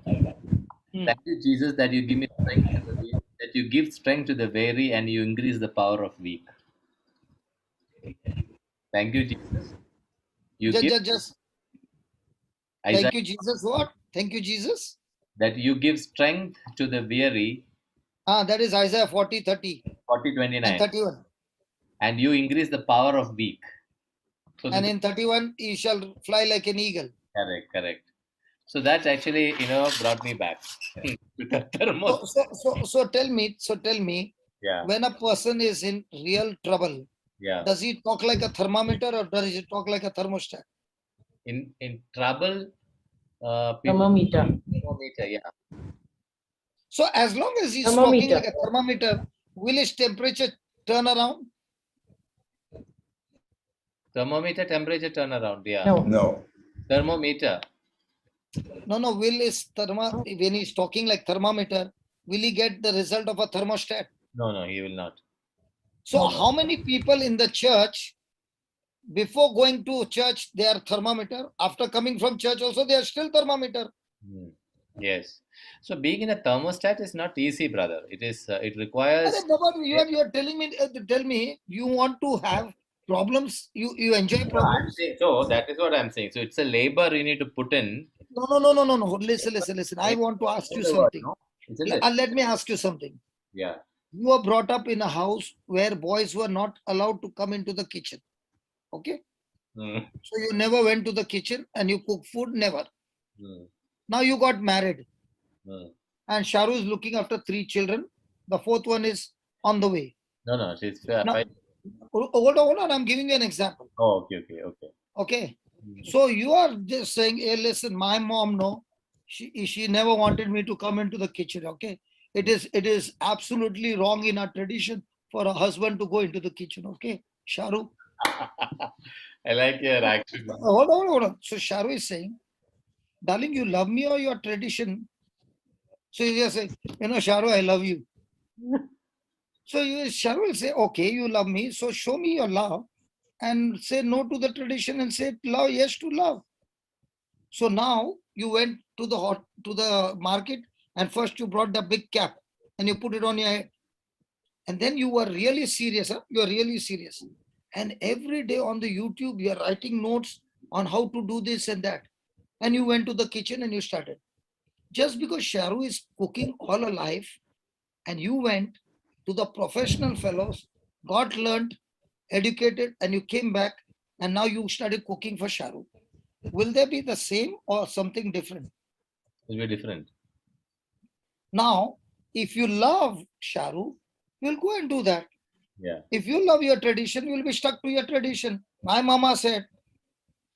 Hmm. Thank you, Jesus, that you give me strength to the weak, that you give strength to the weary and you increase the power of weak. Thank you, Jesus. You give Just Isaiah thank you, Jesus. What? Thank you, Jesus. that you give strength to the weary. That is Isaiah 40, 30, and 40:29. 31. and you increase the power of weak. So And this in 31, he shall fly like an eagle. correct. So that actually, brought me back to the thermos. So tell me, Yeah, when a person is in real trouble, yeah. does he talk like a thermometer or does he talk like a thermostat? In trouble, people Thermometer. thermometer. Yeah, So as long as he's talking Thermometer. like a thermometer, will his temperature turn around? thermometer temperature turnaround. Yeah, No. No. thermometer. No, will his when he's talking like thermometer, will he get the result of a thermostat? No, he will not. So how many people in the church, before going to church, they are thermometer. After coming from church also, they are still thermometer. Hmm. Yes. So being in a thermostat is not easy, brother. It is. It requires. Arey Baba, you are telling me, tell me, you want to have problems, you enjoy I'm problems? saying, so that is what I'm saying. So it's a labor you need to put in. No. Listen. I want to ask you In the word, something. no? Isn't it? Let me ask you something. Yeah. You were brought up in a house where boys were not allowed to come into the kitchen. Okay. Hmm. So you never went to the kitchen and you cook food, never. Hmm. Now you got married Hmm. and Sharu is looking after 3 children. The fourth one is on the way. No, she's Now, fine. hold on, I'm giving you an example. Oh, okay. Okay. Hmm. So you are just saying, hey, listen, my mom, no, she never wanted me to come into the kitchen. Okay. It is absolutely wrong in our tradition for a husband to go into the kitchen. Okay. Sharu. I like your action. Hold on. So Sharu is saying, darling, you love me or your tradition? So you just say, Sharu, I love you. So Sharu will say, okay, you love me. So show me your love and say no to the tradition and say love, yes to love. So now you went to the market and first you brought the big cap and you put it on your head. And then you were really serious. Huh? You are really serious. And every day on the YouTube, you are writing notes on how to do this and that. And you went to the kitchen and you started. Just because Sharu is cooking all her life and you went to the professional fellows, got learned, educated, and you came back and now you started cooking for Sharu. Will they be the same or something different? It'll be different. Now, if you love Sharu, you'll go and do that. Yeah. If you love your tradition, you'll be stuck to your tradition. My mama said,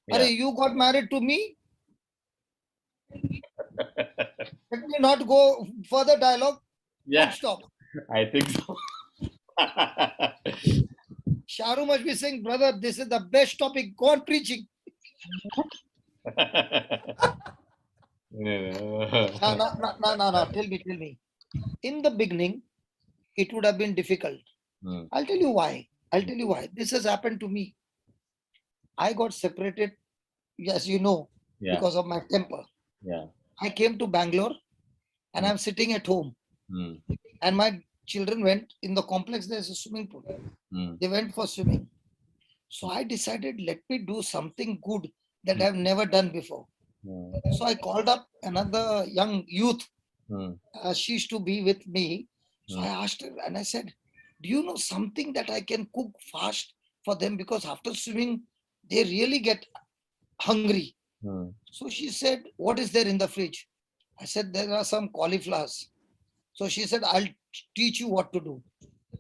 Yeah. Arey, you got married to me? Let me not go further dialogue. Yeah. Stop. I think so. Sharu must be saying, brother, this is the best topic. Go on preaching. No. Tell me. In the beginning, it would have been difficult. Hmm. I'll tell you why. This has happened to me. I got separated, as you know, Yeah. because of my temper. Yeah. I came to Bangalore and I'm sitting at home. Hmm. And my children went in the complex, there's a swimming pool. Hmm. They went for swimming. So I decided, let me do something good that I've never done before. Hmm. So I called up another young youth. Hmm. She used to be with me. So Hmm. I asked her and I said, do you know something that I can cook fast for them? Because after swimming, they really get hungry. Hmm. So she said, what is there in the fridge? I said, there are some cauliflowers. So she said, I'll teach you what to do.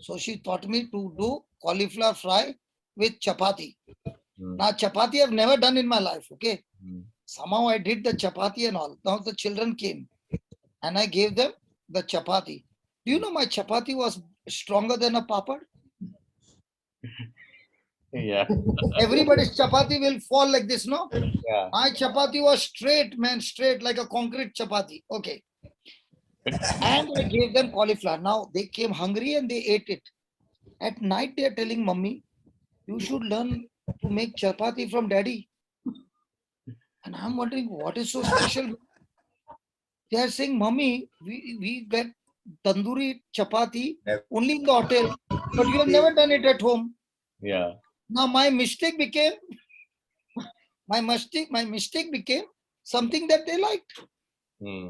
So she taught me to do cauliflower fry with chapati. Hmm. Now, chapati I've never done in my life. Okay. Hmm. Somehow I did the chapati and all. Now the children came and I gave them the chapati. Do you know my chapati was stronger than a papad? Yeah. Everybody's chapati will fall like this, no? Yeah. My chapati was straight, man, straight like a concrete chapati. Okay. And I gave them cauliflower. Now they came hungry and they ate it. At night, they are telling mommy, you should learn to make chapati from daddy. And I'm wondering what is so special. They are saying, mommy, we get tandoori chapati only in the hotel, but you have never done it at home. Yeah. Now my mistake became something that they liked. Hmm.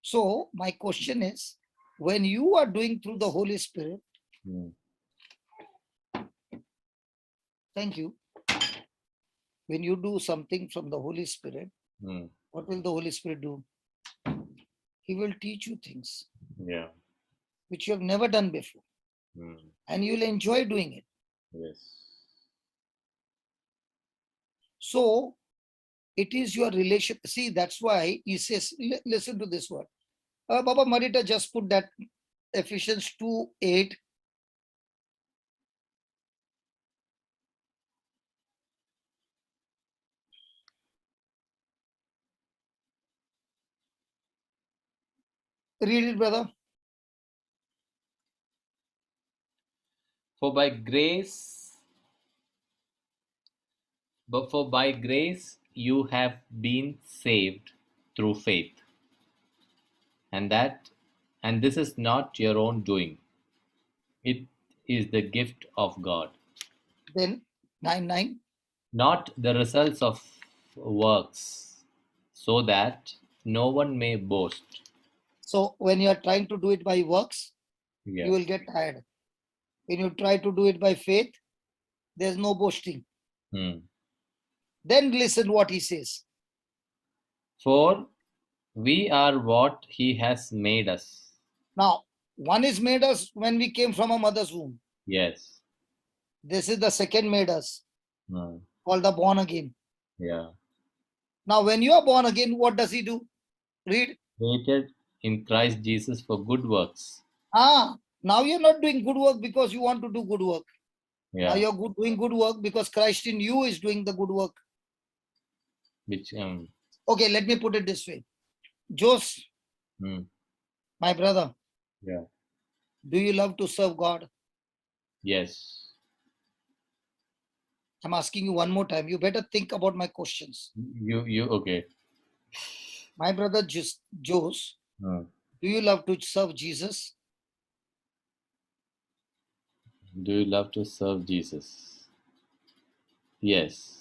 So my question is, when you are doing through the Holy Spirit, Mm. Thank you. When you do something from the Holy Spirit, Mm. what will the Holy Spirit do? He will teach you things Yeah. which you have never done before, Mm. and you will enjoy doing it. Yes. So it is your relation. See, that's why he says, listen to this word. Baba Marita just put that Ephesians 2:8. Read it, brother. For by grace, for by grace you have been saved through faith, and this is not your own doing. It is the gift of God, Then 9:9. not the results of works, so that no one may boast. So when you are trying to do it by works, Yeah. you will get tired. When you try to do it by faith, there's no boasting. Hmm. Then listen what he says. For we are what he has made us. Now, one is made us when we came from a mother's womb. Yes. This is the second made us, Hmm. called the born again. Yeah. Now, when you are born again, what does he do? Read. Created in Christ Jesus for good works. Now you're not doing good work because you want to do good work. Now Yeah. you're doing good work because Christ in you is doing the good work. Which Okay, let me put it this way. Jos, hmm. my brother, Yeah. do you love to serve God? Yes. I'm asking you one more time. You better think about my questions. You okay. My brother Jos, Hmm. do you love to serve Jesus? Do you love to serve Jesus? Yes.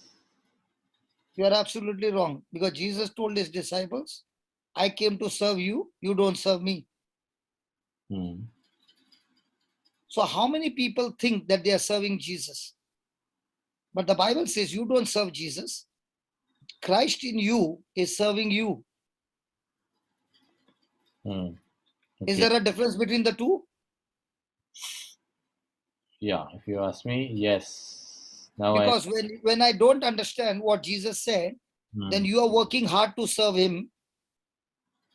You are absolutely wrong because Jesus told his disciples, I came to serve you, you don't serve me. Hmm. So, how many people think that they are serving Jesus? But the Bible says you don't serve Jesus. Christ in you is serving you. Hmm. Is Okay. there a difference between the two? Yeah. If you ask me, yes. Now Because when I don't understand what Jesus said, Hmm. then you are working hard to serve him.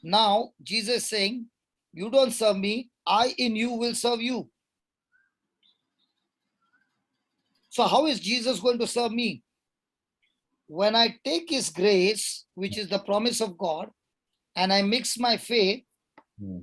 Now, Jesus is saying, you don't serve me, I in you will serve you. So, how is Jesus going to serve me? When I take his grace, which is the promise of God, and I mix my faith, Hmm.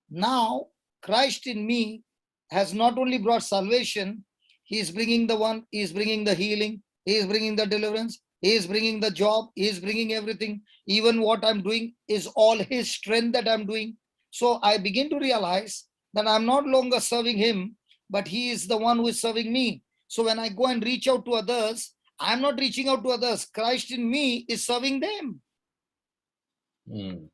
now Christ in me has not only brought salvation, he is bringing he is bringing the healing, he is bringing the deliverance, he is bringing the job, he is bringing everything. Even what I'm doing is all his strength that I'm doing. So I begin to realize that I'm not longer serving him, but he is the one who is serving me. So when I go and reach out to others, I'm not reaching out to others. Christ in me is serving them. Hmm.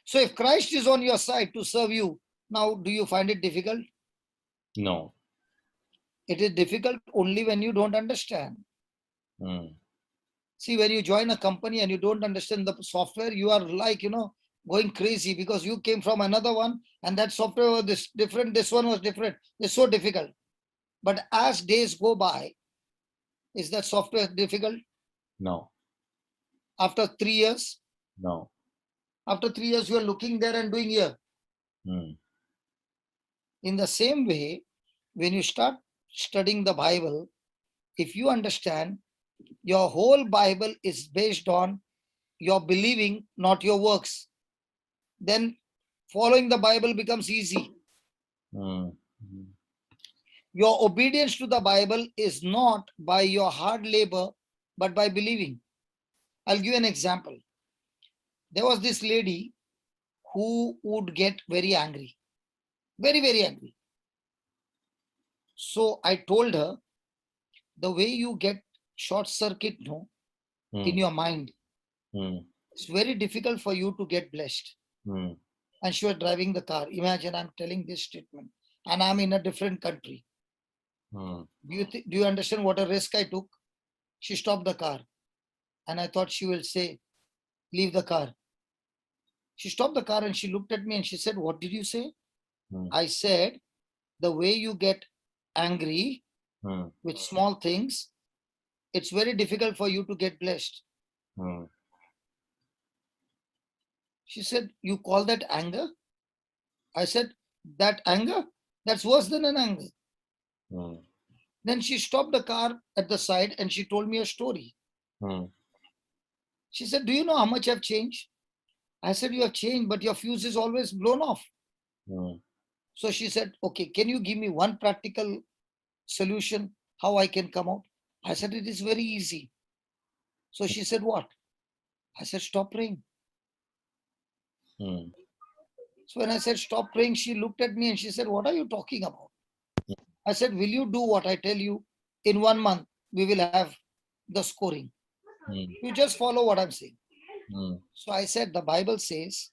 So if Christ is on your side to serve you, now do you find it difficult? No. It is difficult only when you don't understand. Hmm. See, when you join a company and you don't understand the software, you are like, going crazy because you came from another one and that software was this different, this one was different. It's so difficult. But as days go by, is that software difficult? No. After 3 years, No. you are looking there and doing here. Hmm. In the same way, when you start studying the Bible, if you understand, your whole Bible is based on your believing, not your works. Then following the Bible becomes easy. Hmm. Your obedience to the Bible is not by your hard labor, but by believing. I'll give you an example. There was this lady who would get very angry, very, very angry. So I told her, the way you get short circuit in Hmm. your mind, Hmm. it's very difficult for you to get blessed. Hmm. and she was driving the car. Imagine I'm telling this statement and I'm in a different country. Hmm. Do you understand what a risk I took? She stopped the car and I thought she will say, leave the car. She stopped the car and she looked at me and she said, what did you say? Hmm. I said, the way you get angry Hmm. with small things, it's very difficult for you to get blessed. Hmm. She said, you call that anger? I said, that anger? That's worse than an anger. Hmm. Then she stopped the car at the side and she told me a story. Hmm. She said, do you know how much I've changed? I said, you have changed, but your fuse is always blown off. Hmm. So she said, okay, can you give me one practical solution how I can come out? I said, it is very easy. So she said, what? I said, stop praying. Hmm. So when I said, stop praying, she looked at me and she said, what are you talking about? I said, will you do what I tell you? In 1 month, we will have the scoring. Hmm. You just follow what I'm saying. Hmm. So I said, the Bible says,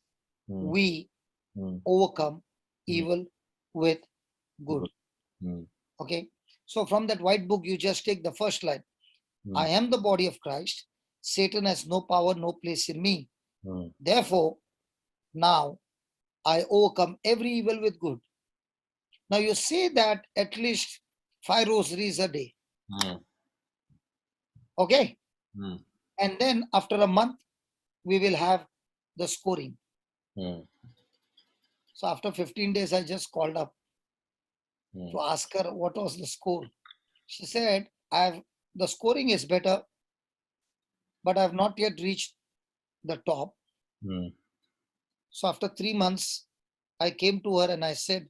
Hmm. we Hmm. overcome Hmm. evil with good. Hmm. Okay. So from that white book, you just take the first line. Hmm. I am the body of Christ. Satan has no power, no place in me. Hmm. Therefore, now I overcome every evil with good. Now you say that at least 5 rosaries a day. Hmm. Okay. Hmm. And then after a month, we will have the scoring. Hmm. So after 15 days, I just called up Hmm. to ask her what was the score. She said, the scoring is better, but I've not yet reached the top. Hmm. So after 3 months, I came to her and I said,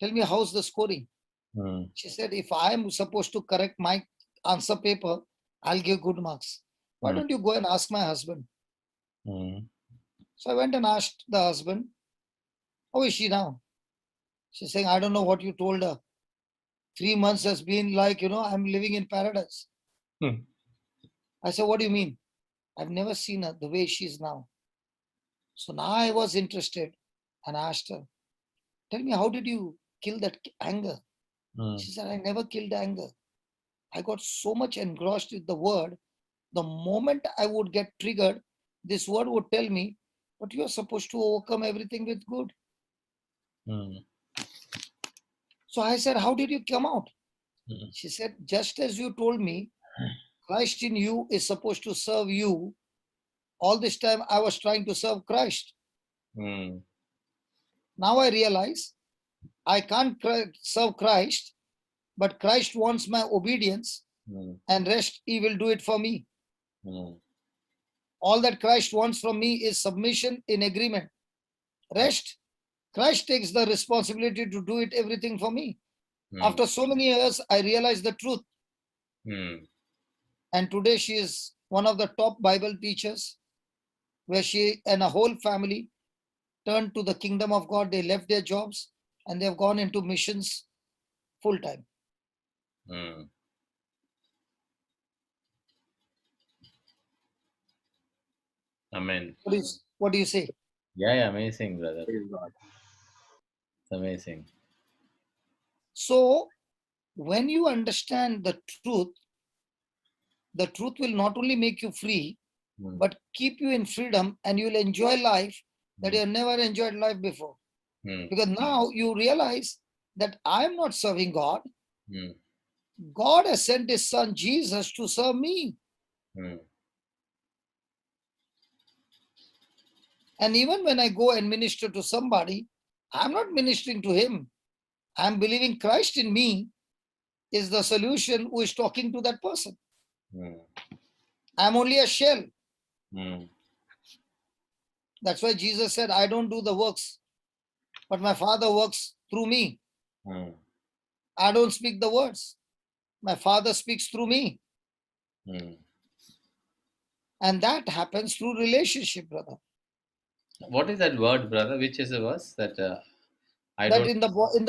tell me how's the scoring? Hmm. She said, if I am supposed to correct my answer paper, I'll give good marks. Why Hmm. don't you go and ask my husband? Hmm. So I went and asked the husband, how is she now? She's saying, I don't know what you told her. 3 months has been like, I'm living in paradise. Hmm. I said, what do you mean? I've never seen her the way she is now. So now I was interested and asked her, tell me, how did you kill that anger? Hmm. She said, I never killed anger. I got so much engrossed with the word. The moment I would get triggered, this word would tell me, but you are supposed to overcome everything with good. Hmm. So I said, how did you come out? Hmm. She said, just as you told me, Christ in you is supposed to serve you. All this time I was trying to serve Christ. Hmm. Now I realize I can't serve Christ, but Christ wants my obedience, Hmm. and rest he will do it for me. Hmm. All that Christ wants from me is submission in agreement. Rest, Christ takes the responsibility to do it everything for me. Hmm. After so many years, I realized the truth. Hmm. And today she is one of the top Bible teachers, where she and a whole family turned to the kingdom of God. They left their jobs and they have gone into missions full time. Hmm. Amen. What do you say? Yeah, yeah, amazing, brother. Praise God. It's amazing. So when you understand the truth will not only make you free, Hmm. but keep you in freedom, and you will enjoy life that Hmm. you have never enjoyed life before. Hmm. Because now you realize that I am not serving God. Hmm. God has sent his son Jesus to serve me. Hmm. And even when I go and minister to somebody, I'm not ministering to him. I'm believing Christ in me is the solution who is talking to that person. Hmm. I'm only a shell. Hmm. That's why Jesus said, I don't do the works, but my Father works through me. Hmm. I don't speak the words. My Father speaks through me. Hmm. And that happens through relationship, brother. What is that word, brother? Which is the verse that I That don't?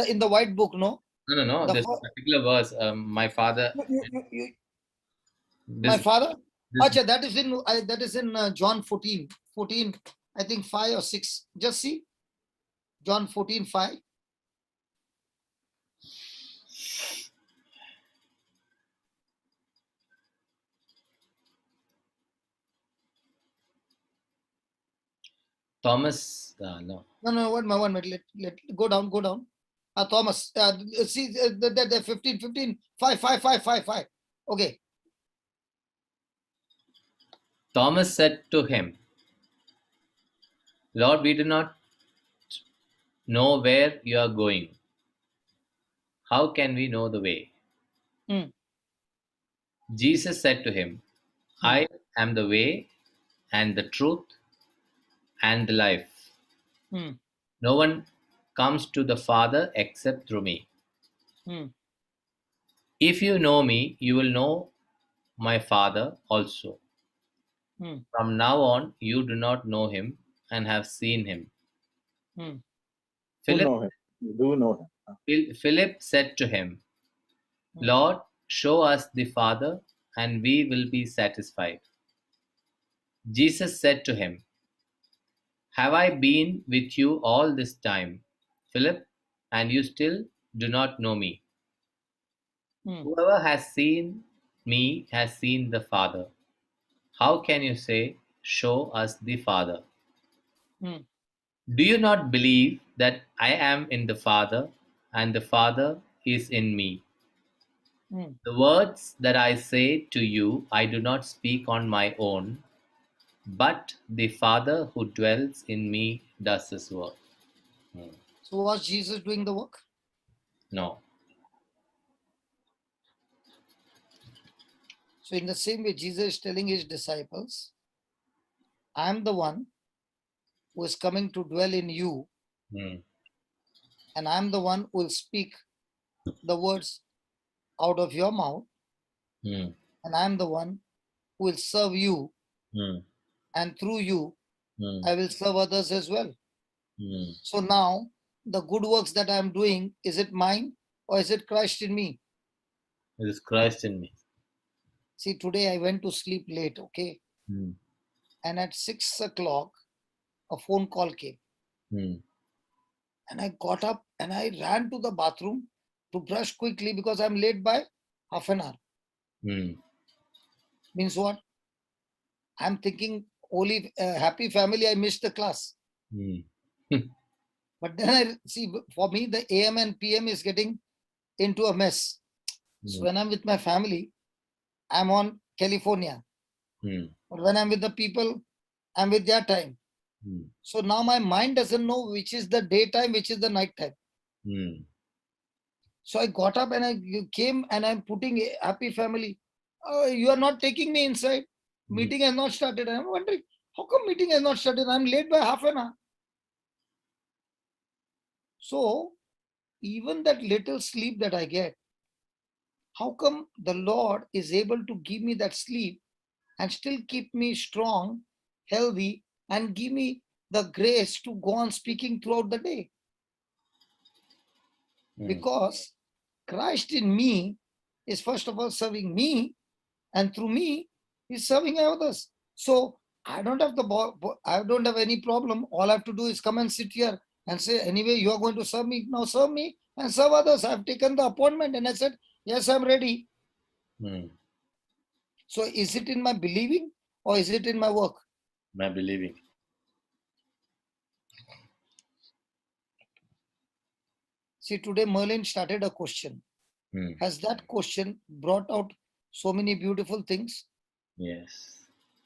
in the white book, no? No, no, no. The This particular verse, my father. my This, father. this. Acha, that is in John 14, I think 5 or 6. Just see. John 14:5. Thomas, no. No, 1 minute. Let go down. Thomas, see the 15, 5. Okay. Thomas said to him, Lord, we do not know where you are going. How can we know the way? Hmm. Jesus said to him, I am the way and the truth and the life. Hmm. No one comes to the Father except through me. Hmm. If you know me, you will know my Father also. Hmm. From now on, you do not know him and have seen him. Hmm. Do Philip, know him. You do know him. Philip said to him, Hmm. Lord, show us the Father, and we will be satisfied. Jesus said to him, Have I been with you all this time, Philip, and you still do not know me? Hmm. Whoever has seen me has seen the Father. How can you say, Show us the Father? Hmm. Do you not believe that I am in the Father, and the Father is in me? Hmm. The words that I say to you, I do not speak on my own, but the Father who dwells in me does this work. So was Jesus doing the work? No. So in the same way, Jesus is telling his disciples, I am the one who is coming to dwell in you, Hmm. and I am the one who will speak the words out of your mouth, Hmm. and I am the one who will serve you, Hmm. and through you, Hmm. I will serve others as well. Hmm. So now, the good works that I am doing, is it mine or is it Christ in me? It is Christ in me. See, today I went to sleep late, okay? Hmm. And at 6 o'clock, a phone call came. Hmm. And I got up and I ran to the bathroom to brush quickly because I'm late by half an hour. Hmm. Means what? I'm thinking, holy, happy family, I missed the class. Hmm. But then I see, for me, the AM and PM is getting into a mess. So when I'm with my family, I'm on California. Hmm. But when I'm with the people, I'm with their time. Hmm. So now my mind doesn't know which is the daytime, which is the night time. Hmm. So I got up and I came and I'm putting a happy family. You are not taking me inside. Meeting has not started. I'm wondering, how come meeting has not started? I'm late by half an hour. So even that little sleep that I get, how come the Lord is able to give me that sleep and still keep me strong, healthy, and give me the grace to go on speaking throughout the day? Hmm. Because Christ in me is first of all serving me, and through me is serving others. So I don't have I don't have any problem. All I have to do is come and sit here and say, anyway, you are going to serve me, now serve me and serve others. I've taken the appointment and I said, yes, I'm ready. Hmm. So is it in my believing or is it in my work? My believing. See, today Merlin started a question. Hmm. Has that question brought out so many beautiful things? Yes.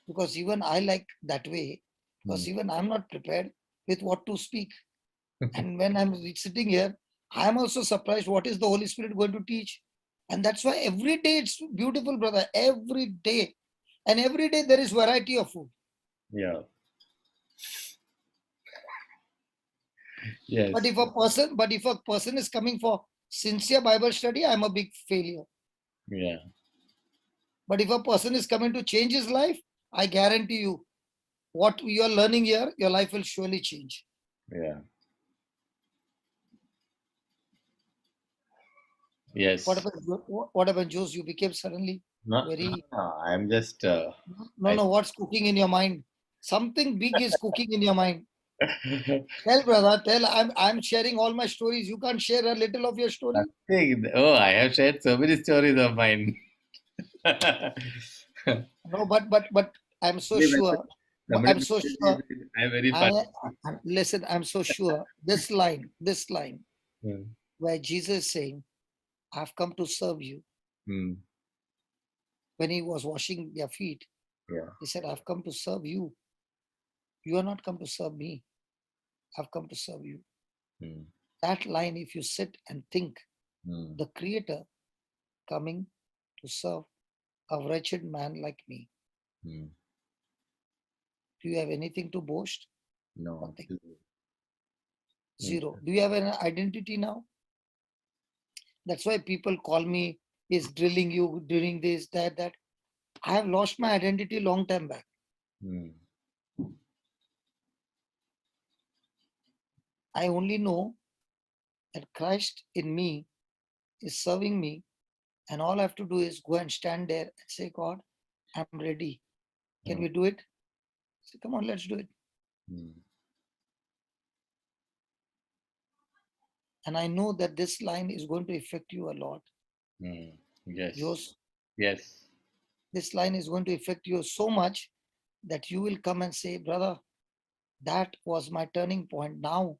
Because even I like that way, because even I'm not prepared with what to speak. And when I'm sitting here, I'm also surprised what is the Holy Spirit going to teach. And that's why every day it's beautiful, brother. Every day. And every day there is variety of food. Yeah. Yes. But if a person is coming for sincere Bible study, I'm a big failure. Yeah. But if a person is coming to change his life, I guarantee you, what you are learning here, your life will surely change. Yeah. Yes. What happened, Jose? You became suddenly very. I'm just No, what's cooking in your mind? Something big is cooking in your mind. Tell, brother, tell. I'm sharing all my stories. You can't share a little of your story. Nothing. Oh, I have shared so many stories of mine. No, but I'm so Somebody sure. I'm so messaged me sure. said, I'm very I funny. listen. I'm so sure. This line, Hmm. where Jesus is saying, "I've come to serve you." Hmm. When he was washing their feet, Yeah. he said, "I've come to serve you. You are not come to serve me. I've come to serve you." Hmm. That line, if you sit and think, Hmm. the Creator coming to serve a wretched man like me. Hmm. Do you have anything to boast? No. Nothing. Hmm. Zero. Do you have an identity now? That's why people call me is drilling you doing this, that, that. I have lost my identity long time back. Hmm. I only know that Christ in me is serving me, and all I have to do is go and stand there and say, God, I'm ready. Can Hmm. we do it? Say, come on, let's do it. Hmm. And I know that this line is going to affect you a lot. Hmm. Yes. Yours, Yes. this line is going to affect you so much that you will come and say, brother, that was my turning point. Now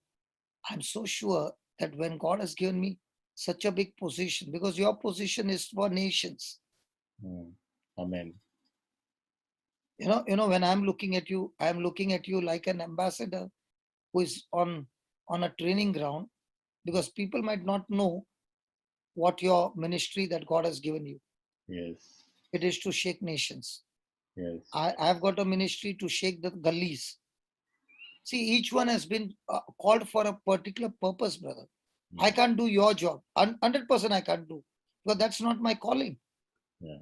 I'm so sure that when God has given me such a big position, because your position is for nations. Hmm. Amen. When I'm looking at you, I'm looking at you like an ambassador who is on a training ground, because people might not know what your ministry that God has given you. Yes. It is to shake nations. Yes. I've got a ministry to shake the gullies. See, each one has been called for a particular purpose, brother. I Hmm. can't do your job. 100% I can't do, because that's not my calling. Yeah.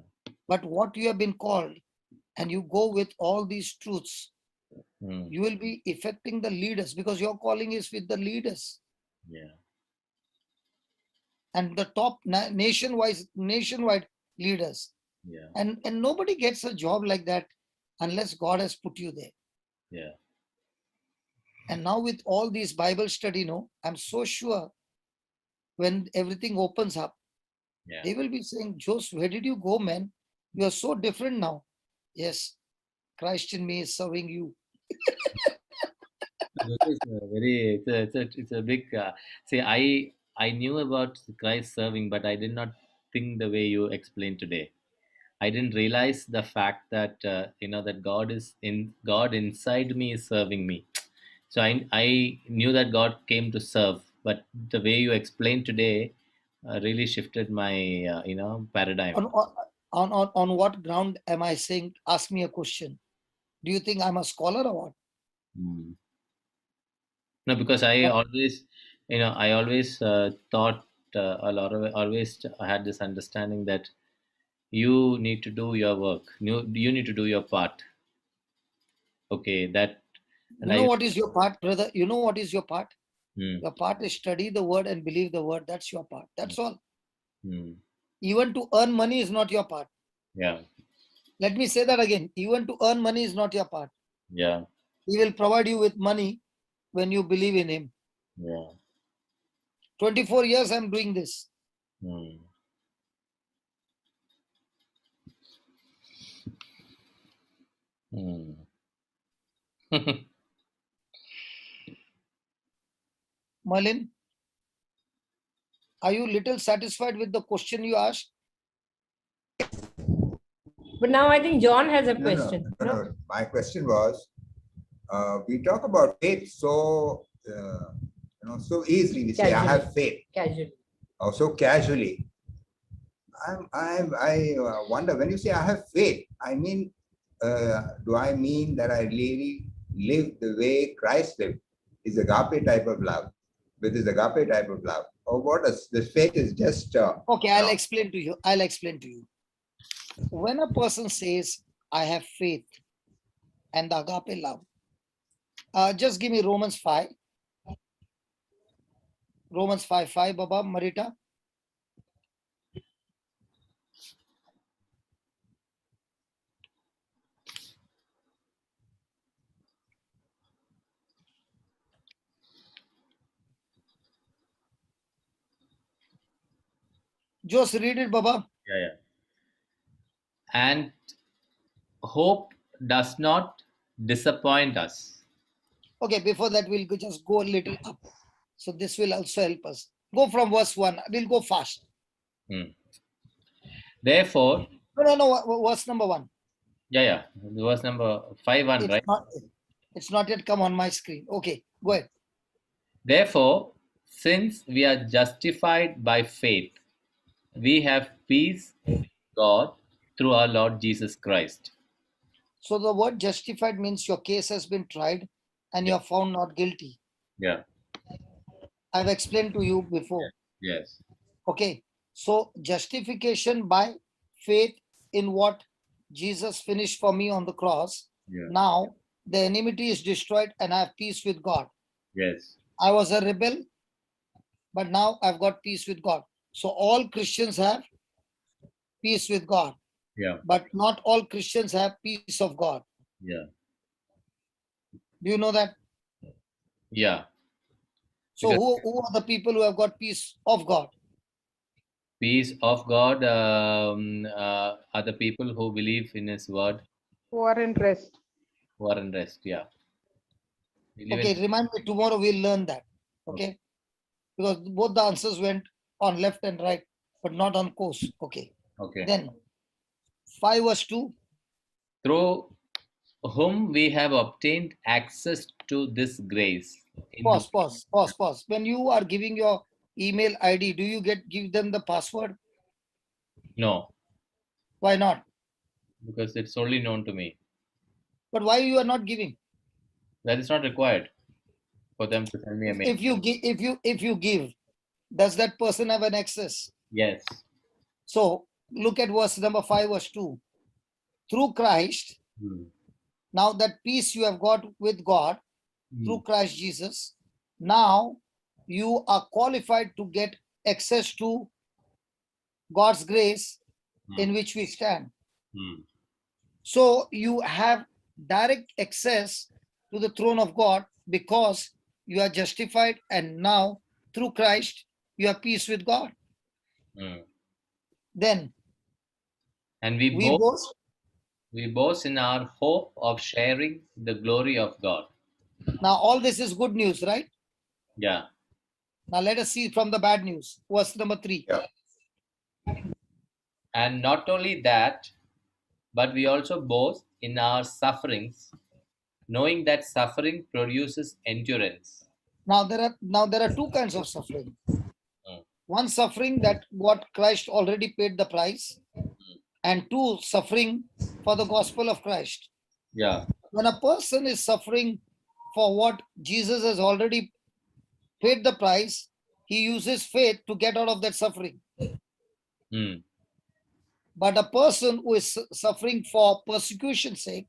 But what you have been called, and you go with all these truths, Hmm. you will be affecting the leaders, because your calling is with the leaders Yeah. and the top nationwide leaders. Yeah. And nobody gets a job like that unless God has put you there. Yeah. And now with all these Bible study, I'm so sure when everything opens up, Yeah. they will be saying, Jose, where did you go, man? You are so different now. Yes, Christ in me is serving you. This is a very it's a big see I knew about Christ serving, but I did not think the way you explained today. I didn't realize the fact that that God inside me is serving me. So I knew that God came to serve, but the way you explained today really shifted my paradigm. On, on what ground am I saying? Ask me a question. Do you think I'm a scholar or what? Hmm. No, because I What? always, I always thought a lot of always had this understanding that you need to do your work. You need to do your part. Okay, that, and You know I. what is your part, brother? You know what is your part? Hmm, Your part is study the word and believe the word. That's your part. That's all. hmm, Even to earn money is not your part. yeah, Let me say that again. Even to earn money is not your part. yeah, He will provide you with money when you believe in him. yeah. 24 years I'm doing this. Hmm, hmm. Malin, are you little satisfied with the question you asked? But now I think John has a No, no, question. no, No? no. My question was, we talk about faith so easily. We say, I Casually. have faith, Casually. or so casually. I wonder, when you say I have faith, do I mean that I really live the way Christ lived? His agape type of love, with his agape type of love, or what is this faith is just Okay, I'll explain to you. I'll explain to you. When a person says, I have faith and the agape love, just give me Romans 5. Romans 5, Baba Marita. Just read it, Baba. Yeah. And hope does not disappoint us. Okay, before that, we'll just go a little up. So this will also help us. Go from verse 1. We'll go fast. Therefore, No, verse number 1. yeah. Verse number 5:1, right? It's not yet come on my screen. Okay, go ahead. Therefore, since we are justified by faith, we have peace with God through our Lord Jesus Christ. So the word justified means your case has been tried and you are found not guilty. Yeah. I've explained to you before. Yes. Okay, so justification by faith in what Jesus finished for me on the cross. Yeah. Now the enmity is destroyed and I have peace with God. Yes. I was a rebel, but now I've got peace with God. So all Christians have peace with God, Yeah. but not all Christians have peace of God. Yeah. Do you know that? Yeah. So Because- who are the people who have got peace of God? Peace of God are the people who believe in His word, Who are in rest. who are in rest. Yeah. We live Okay, in- remind me tomorrow we'll learn that. Okay, because both the answers went on left and right, but not on course. Okay, Okay. then 5 verse 2. Through whom we have obtained access to this grace. Pause. When you are giving your email ID, do you give them the password? No, Why not? because it's only known to me. But why you are not giving? That is not required for them to send me a mail. If you give, does that person have an access? Yes. So look at verse number 5 verse 2. Through Christ, now that peace you have got with God through Christ Jesus, now you are qualified to get access to God's grace in which we stand. So you have direct access to the throne of God because you are justified, and now through Christ you have peace with God. Then And we boast in our hope of sharing the glory of God. now all this is good news, right? Yeah. Now let us see from the bad news. Verse number 3. Yeah. And not only that, but we also boast in our sufferings, knowing that suffering produces endurance. Now there are two kinds of suffering. One suffering that what Christ already paid the price, and two suffering for the gospel of Christ. Yeah. When a person is suffering for what Jesus has already paid the price, he uses faith to get out of that suffering. But a person who is suffering for persecution's sake,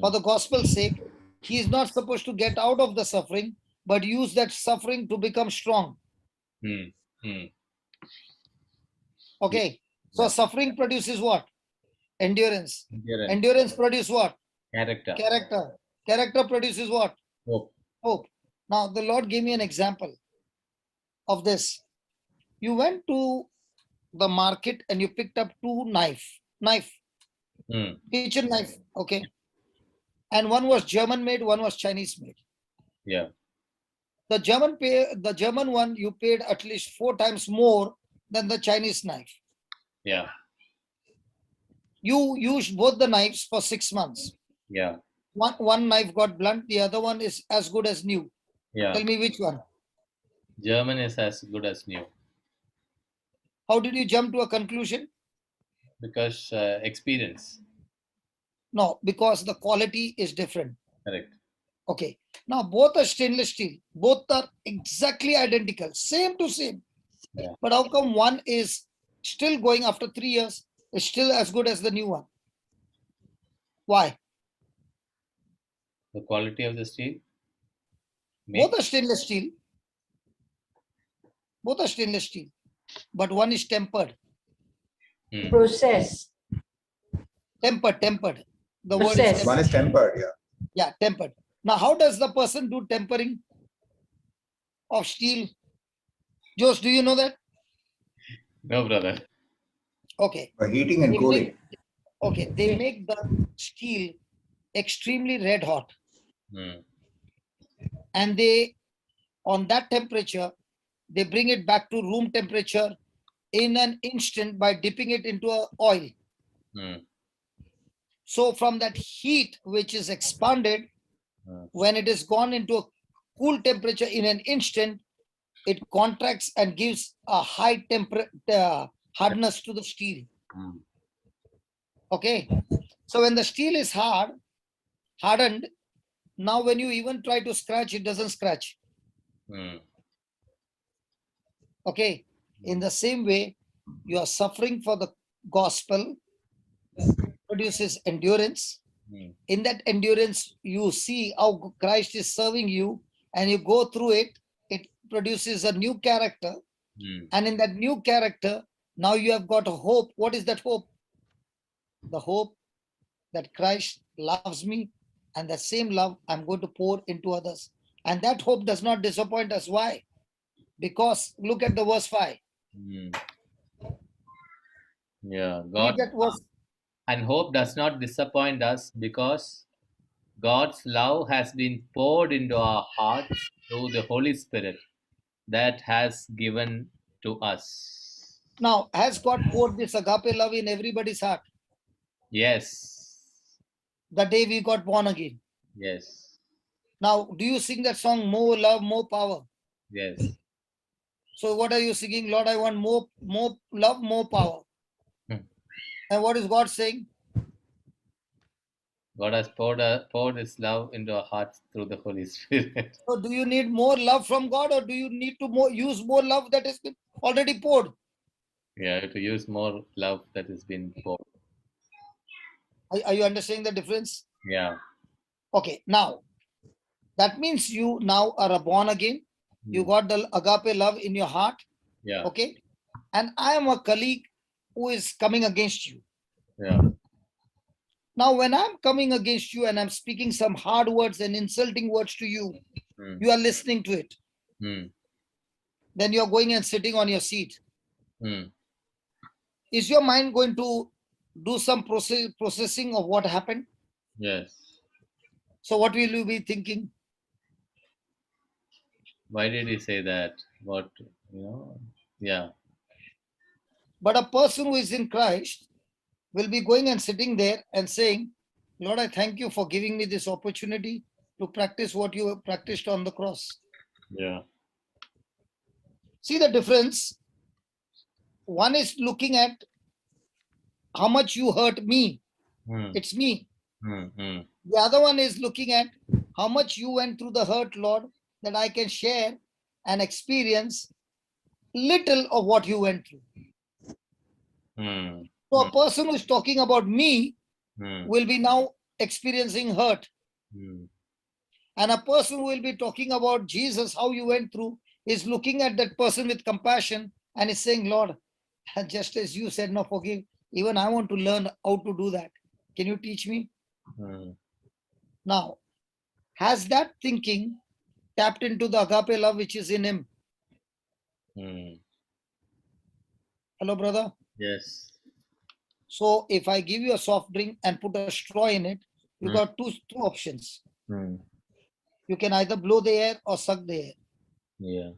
for the gospel's sake, he is not supposed to get out of the suffering, but use that suffering to become strong. Okay. So suffering produces what? Endurance. Endurance produces what? Character. Character produces what? Hope. Now the Lord gave me an example of this. You went to the market and you picked up two kitchen knife. Okay. And one was German made, one was Chinese made. Yeah. The German one you paid at least 4 times more than the Chinese knife. Yeah. You used both the knives for 6 months. Yeah. One knife got blunt, the other one is as good as new. Yeah. Tell me which one. German is as good as new. How did you jump to a conclusion? Because experience. No, because the quality is different. Correct. Okay. Now both are stainless steel. Both are exactly identical, same to same. Yeah. But how come one is still going after 3 years, is still as good as the new one? Why? The quality of the steel. Both are stainless steel. Both are stainless steel. But one is tempered. Process. Tempered. The word is Process. tempered. One is tempered, yeah. Yeah, tempered. Now, how does the person do tempering of steel? Jose, do you know that? No, brother. Okay. For heating and They cooling. make, okay, they make the steel extremely red hot, Hmm. and they, on that temperature, they bring it back to room temperature in an instant by dipping it into a oil. Hmm. So from that heat which is expanded, Hmm. when it is gone into a cool temperature in an instant, it contracts and gives a high hardness to the steel. Hmm. Okay. So when the steel is hardened, now when you even try to scratch, it doesn't scratch. Hmm. Okay. In the same way, you are suffering for the gospel, produces endurance. Hmm. In that endurance, you see how Christ is serving you, and you go through it. It produces a new character. Hmm. And in that new character, now you have got a hope. What is that hope? The hope that Christ loves me, and the same love I'm going to pour into others. And that hope does not disappoint us. Why? Because look at the verse 5. Hmm. Yeah, Read God that verse. and hope does not disappoint us because God's love has been poured into our hearts through the Holy Spirit that has given to us. Now, has God poured this agape love in everybody's heart Yes. the day we got born again? Yes. Now, do you sing that song, more love, more power? Yes. So what are you singing? Lord, I want more love, more power. Hmm. And what is God saying? God has poured His love into our hearts through the Holy Spirit. So do you need more love from God, or do you need to use more love that has been already poured? Yeah, to use more love that has been poured. Are you understanding the difference? Yeah. Okay, now that means you now are a born again. You Hmm. got the agape love in your heart. Yeah. Okay. And I am a colleague who is coming against you. Yeah. Now, when I'm coming against you and I'm speaking some hard words and insulting words to you, Hmm. you are listening to it. Hmm. Then you're going and sitting on your seat. Hmm. Is your mind going to do some processing of what happened? Yes. So what will you be thinking? Why did he say that? What, you know? Yeah. But a person who is in Christ will be going and sitting there and saying, Lord, I thank you for giving me this opportunity to practice what you have practiced on the cross. Yeah. See the difference? One is looking at how much you hurt me. Hmm. It's me. Hmm. Hmm. The other one is looking at how much you went through the hurt, Lord, that I can share and experience little of what you went through. Hmm. So a person who is talking about me Hmm. will be now experiencing hurt. Hmm. And a person who will be talking about Jesus, how you went through, is looking at that person with compassion and is saying, Lord, just as you said, no, forgive, even I want to learn how to do that. Can you teach me? Hmm. Now, has that thinking tapped into the agape love which is in him? Hmm. Hello, brother. Yes. So if I give you a soft drink and put a straw in it, you Hmm. got two options. Hmm. You can either blow the air or suck the air. Yeah.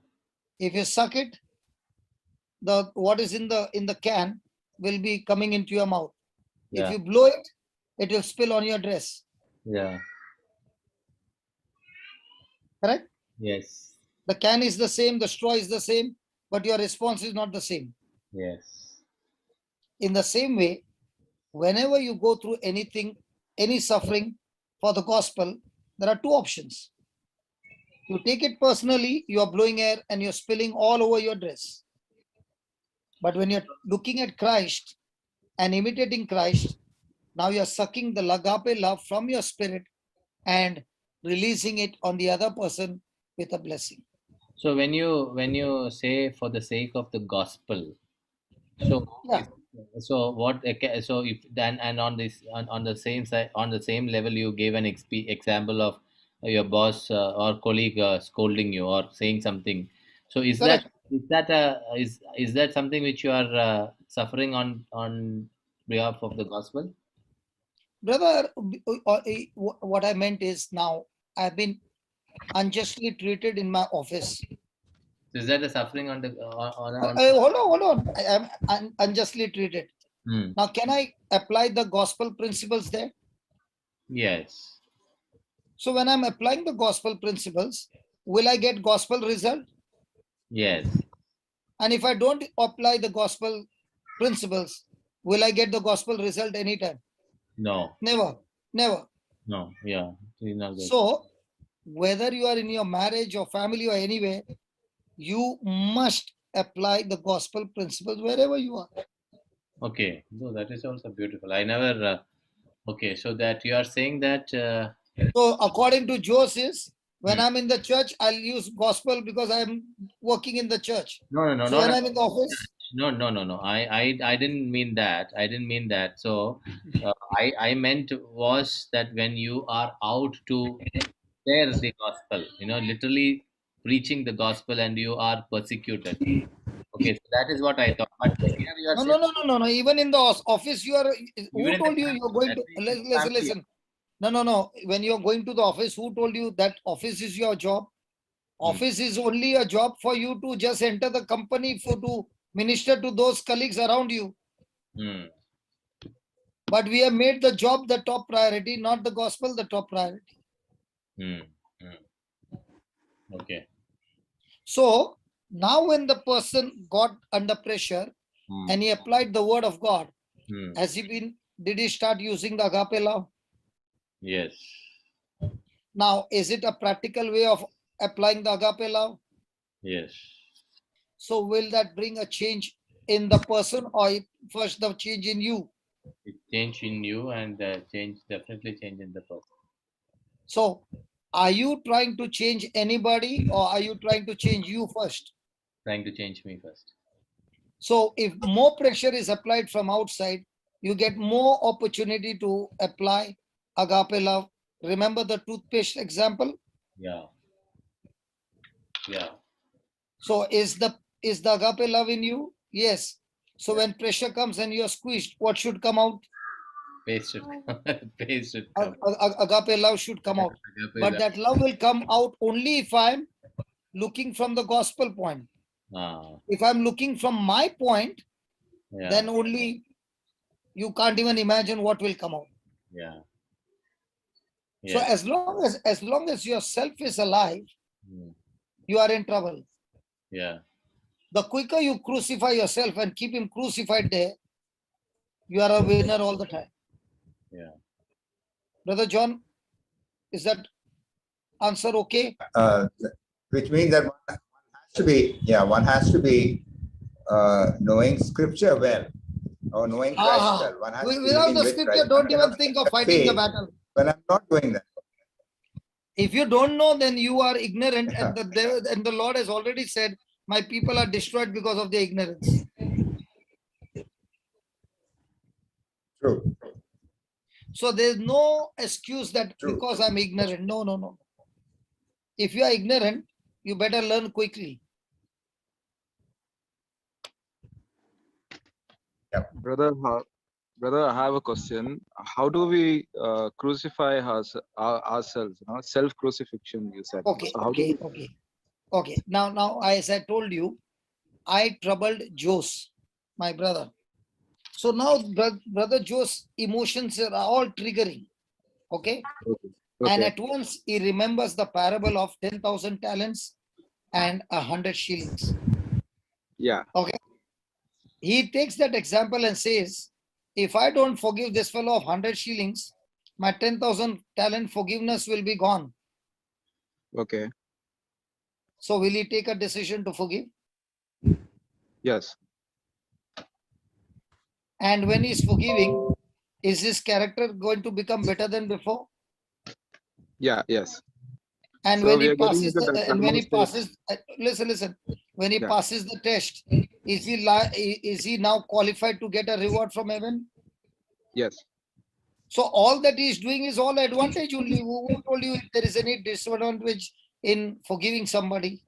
If you suck it, the what is in the can will be coming into your mouth. If Yeah. you blow it, it will spill on your dress. Yeah. Correct? Yes. The can is the same, the straw is the same, but your response is not the same. Yes. In the same way, whenever you go through anything, any suffering for the gospel, there are two options. You take it personally, you are blowing air and you're spilling all over your dress. But when you're looking at Christ and imitating Christ, now you're sucking the agape love from your spirit and releasing it on the other person with a blessing. So when you say for the sake of the gospel, so Yeah, if so what so if then and on this on the same side on the same level you gave an example of your boss or colleague scolding you or saying something. So is that correct. is that is that something which you are suffering on behalf of the gospel? Brother, what I meant is now I've been unjustly treated in my office. Is that a suffering on the on? Hold on. I am unjustly treated. Hmm. Now, can I apply the gospel principles there? Yes. So when I'm applying the gospel principles, will I get gospel result? Yes. And if I don't apply the gospel principles, will I get the gospel result anytime? No. Never, never. No. Yeah. You're not good. So whether you are in your marriage or family or anywhere, you must apply the gospel principles wherever you are. Okay. No, that is also beautiful. I never. Okay. So that you are saying that. So according to Joseph, when Hmm. I'm in the church, I'll use gospel because I'm working in the church. No, no, no, So not when at I'm in the office, no, no, no, no. I didn't mean that. I didn't mean that. So, I meant was that when you are out to share the gospel, literally preaching the gospel, and you are persecuted. Okay, so that is what I thought. But here you are no, saying no, no, no, no, no. Even in the office, you are. even Who in the told you you're family, going at to? least in the Listen, family. listen. No, no, no. When you're going to the office, who told you that office is your job? Hmm. Office is only a job for you to just enter the company for to minister to those colleagues around you. Hmm. But we have made the job the top priority, not the gospel the top priority. Hmm. Hmm. Okay. So now when the person got under pressure Hmm. and he applied the word of God, Hmm. did he start using the agape love? Yes. Now, is it a practical way of applying the agape love? Yes. So will that bring a change in the person or first the change in you? It change in you, and definitely change in the person. So are you trying to change anybody or are you trying to change you first? Trying to change me first. So if more pressure is applied from outside, you get more opportunity to apply agape love. Remember the toothpaste example? Yeah. Yeah. So is the agape love in you? Yes. So Yeah. when pressure comes and you're squeezed, what should come out? Paste should paste should come. Agape love should come out. Agape But love. that love will come out only if I'm looking from the gospel point. Ah, If I'm looking from my point, yeah. then only you can't even imagine what will come out. Yeah. So Yeah. as long as yourself is alive, Mm. you are in trouble. Yeah. The quicker you crucify yourself and keep him crucified there, you are a winner all the time. Yeah. Brother John, is that answer okay? Which means that one has to be knowing scripture well or knowing Christ well. One has to be Without living the with scripture, Christ. don't One even cannot think of have fighting the faith battle. when I'm not doing that. If you don't know, then you are ignorant, Yeah. and the Lord has already said, "My people are destroyed because of their ignorance." True. So there's no excuse that True. because I'm ignorant. No, no, no. If you are ignorant, you better learn quickly. Brother, I have a question. How do we crucify ourselves? Self crucifixion, you said. Okay, So how do okay, we? okay, okay. Now, as I told you, I troubled Jose, my brother. So now, brother Joe's emotions are all triggering. Okay. Okay. And Okay. at once he remembers the parable of 10,000 talents and 100 shillings. Yeah. Okay. He takes that example and says, if I don't forgive this fellow of 100 shillings, my 10,000 talent forgiveness will be gone. Okay. So will he take a decision to forgive? Yes. And when he's forgiving, is his character going to become better than before? Yeah. Yes. And So when we he are getting passes, into that and when he almost. passes, listen, when he Yeah. passes the test, is he now qualified to get a reward from heaven? Yes. So all that he is doing is all advantage only. Who told you if there is any disadvantage in forgiving somebody?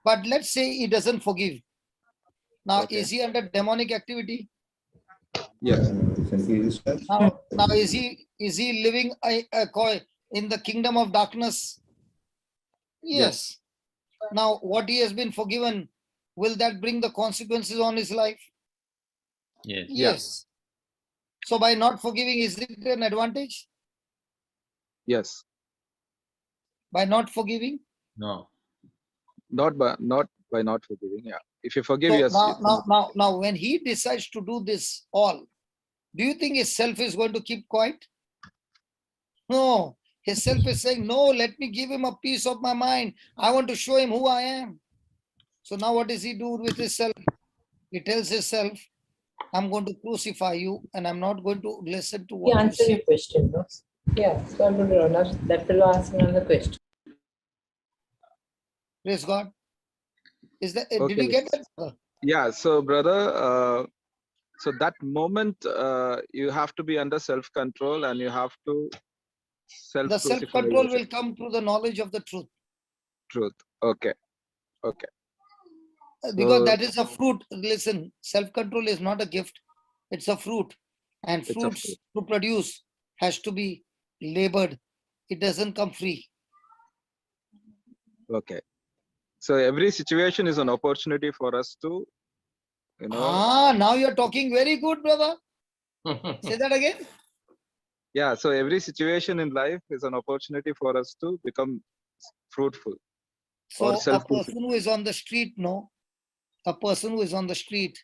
But let's say he doesn't forgive. Now, Okay. is he under demonic activity? Yes. Now is he living in the kingdom of darkness? Yes. Now, what he has been forgiven, will that bring the consequences on his life? Yes. Yes. So by not forgiving, is it an advantage? Yes. By not forgiving? No. Not by not forgiving. Yeah. If you forgive, So yes. now, when he decides to do this all, do you think his self is going to keep quiet? No. His self is saying, no, let me give him a piece of my mind. I want to show him who I am. So now what does he do with his self? He tells himself, I'm going to crucify you and I'm not going to listen to He what you answered say. your question, no? Yeah, so I'm going to run up. That will ask another question. Praise God. Did Okay. you get that? Yeah. So, brother, so that moment you have to be under self-control and you have to The self-crucify self-control yourself. will come through the knowledge of the truth. Truth. Okay. Okay. Because So that is a fruit. Listen, self-control is not a gift. It's a fruit. And it's a fruits fruit. to produce has to be labored. It doesn't come free. Okay. So every situation is an opportunity for us to, Now you're talking very good, brother. Say that again. yeah. So every situation in life is an opportunity for us to become fruitful or So a self-crucify. person who is on the street, no, a person who is on the street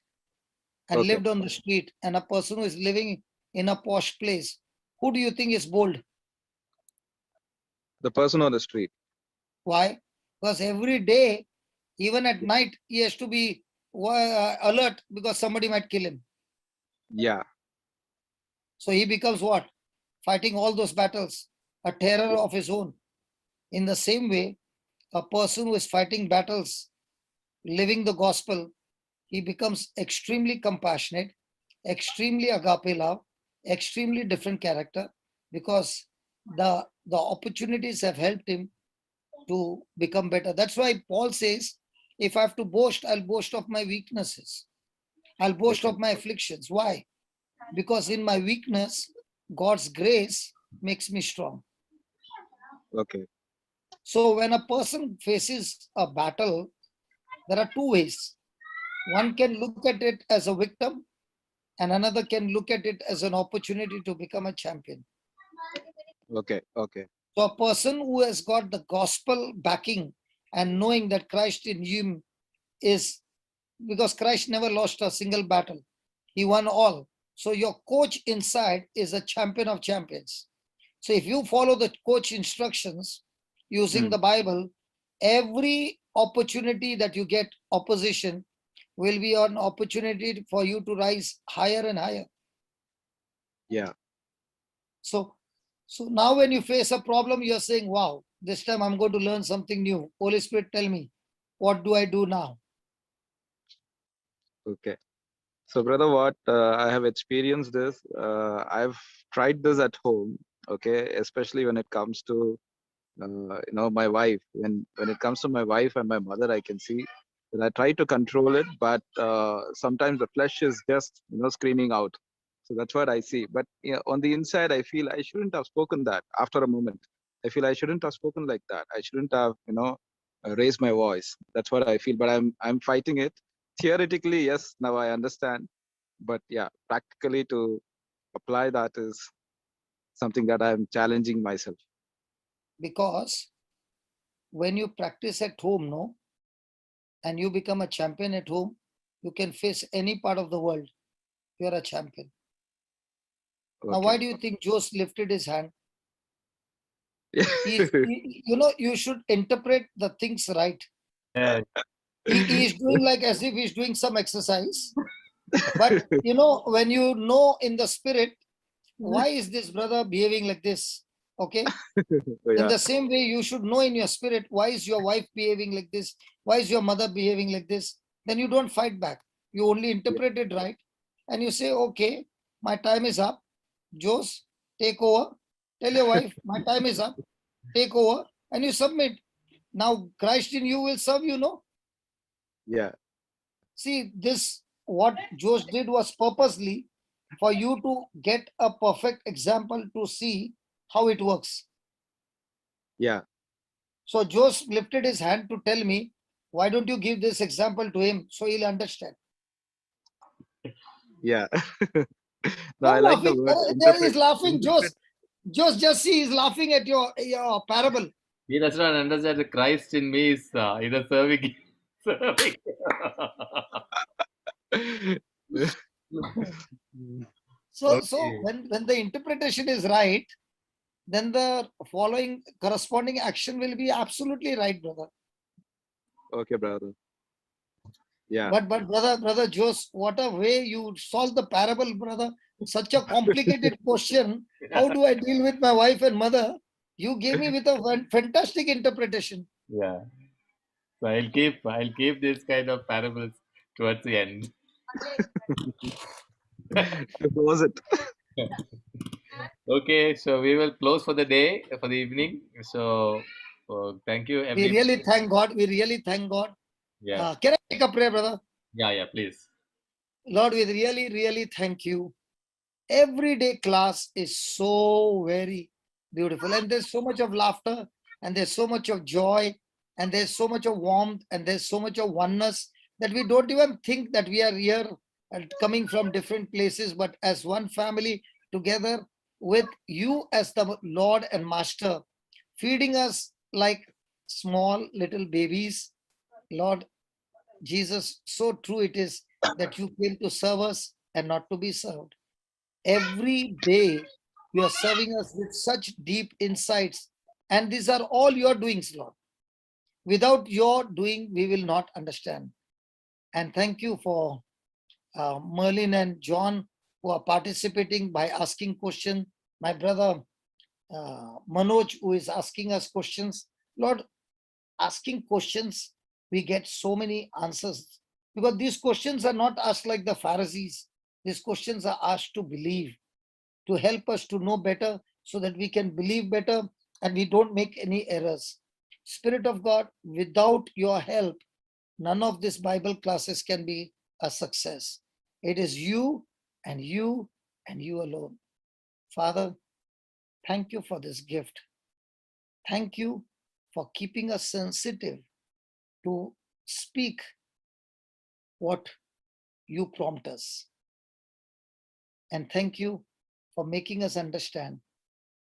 and Okay. lived on the street, and a person who is living in a posh place, who do you think is bold? The person on the street. Why? Because every day, even at night, he has to be alert because somebody might kill him. Yeah. So he becomes what? Fighting all those battles, a terror of his own. In the same way, a person who is fighting battles, living the gospel, he becomes extremely compassionate, extremely agape love, extremely different character, because the opportunities have helped him to become better. That's why Paul says, if I have to boast, I'll boast of my weaknesses. I'll boast Okay. of my afflictions. Why? Because in my weakness, God's grace makes me strong. Okay. So when a person faces a battle, there are two ways. One can look at it as a victim, and another can look at it as an opportunity to become a champion. Okay. Okay. So a person who has got the gospel backing and knowing that Christ in him is, because Christ never lost a single battle. He won all. So your coach inside is a champion of champions. So if you follow the coach instructions using the Bible, every opportunity that you get opposition will be an opportunity for you to rise higher and higher. Yeah. So now when you face a problem, you're saying, wow, this time I'm going to learn something new. Holy Spirit, tell me, what do I do now? Okay. So, brother, what I have experienced this, I've tried this at home. Okay, especially when it comes to my wife. When it comes to my wife and my mother, I can see that I try to control it, but sometimes the flesh is just screaming out. So that's what I see. But on the inside, I feel I shouldn't have spoken that. After a moment, I feel I shouldn't have spoken like that. I shouldn't have raised my voice. That's what I feel. But I'm fighting it. Theoretically, yes, now I understand. But yeah, practically to apply that is something that I'm challenging myself. Because when you practice at home, no, and you become a champion at home, you can face any part of the world. You're a champion. Now, Okay. why do you think Jose lifted his hand? You should interpret the things right. Yeah. He is doing like as if he's doing some exercise. But when you know in the spirit, why is this brother behaving like this? Okay. In Yeah. the same way, you should know in your spirit, why is your wife behaving like this? Why is your mother behaving like this? Then you don't fight back. You only interpret it right. And you say, okay, my time is up. Jose, take over. Tell your wife, my time is up. Take over. And you submit. Now Christ in you will serve you, no? Yeah. See, this what Josh did was purposely for you to get a perfect example to see how it works. Yeah. So Josh lifted his hand to tell me, why don't you give this example to him so he'll understand? Yeah. No, Stop I like the laughing. word There interpret. is laughing, Josh. Interpret. Josh, just see, he's laughing at your parable. He does not understand that Christ in me is either serving. serving. So Okay. when the interpretation is right, then the following corresponding action will be absolutely right, brother. Okay, brother. Yeah. But brother Jose, what a way you solve the parable, brother. Such a complicated question. How do I deal with my wife and mother? You gave me with a fantastic interpretation. Yeah. So I'll keep this kind of parables towards the end. Close it. Okay, so we will close for the day, for the evening. So thank you, We everybody. really thank God. We really thank God. Yeah, Can I make a prayer, brother? yeah, please. Lord, we really thank you. Everyday class is so very beautiful, and there's so much of laughter, and there's so much of joy, and there's so much of warmth, and there's so much of oneness that we don't even think that we are here and coming from different places, but as one family together with you as the Lord and Master, feeding us like small little babies. Lord Jesus, so true it is that you came to serve us and not to be served. Every day you are serving us with such deep insights, and these are all your doings, Lord. Without your doing, we will not understand. And thank you for Merlin and John who are participating by asking questions. My brother Manoj who is asking us questions. Lord, asking questions, we get so many answers because these questions are not asked like the Pharisees. These questions are asked to believe, to help us to know better so that we can believe better and we don't make any errors. Spirit of God, without your help, none of these Bible classes can be a success. It is you and you and you alone. Father, thank you for this gift. Thank you for keeping us sensitive to speak what you prompt us. And thank you for making us understand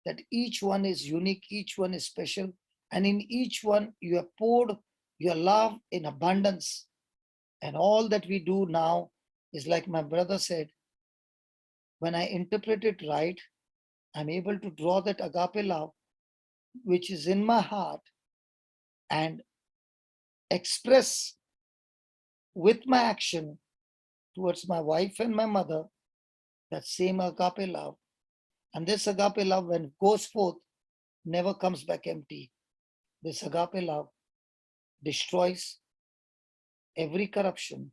that each one is unique, each one is special, and in each one you have poured your love in abundance. And all that we do now is like my brother said, when I interpret it right, I'm able to draw that agape love which is in my heart and express with my action towards my wife and my mother that same agape love. And this agape love, when it goes forth, never comes back empty. This agape love destroys every corruption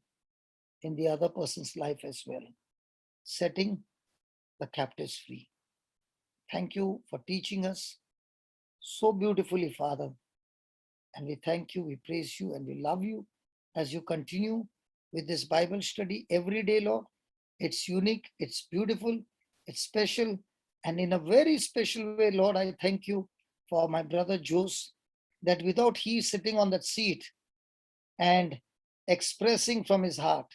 in the other person's life as well, setting the captives free. Thank you for teaching us so beautifully, Father. And we thank you, we praise you, and we love you as you continue with this Bible study every day, Lord. It's unique, it's beautiful, it's special. And in a very special way, Lord, I thank you for my brother Jose, that without he sitting on that seat and expressing from his heart,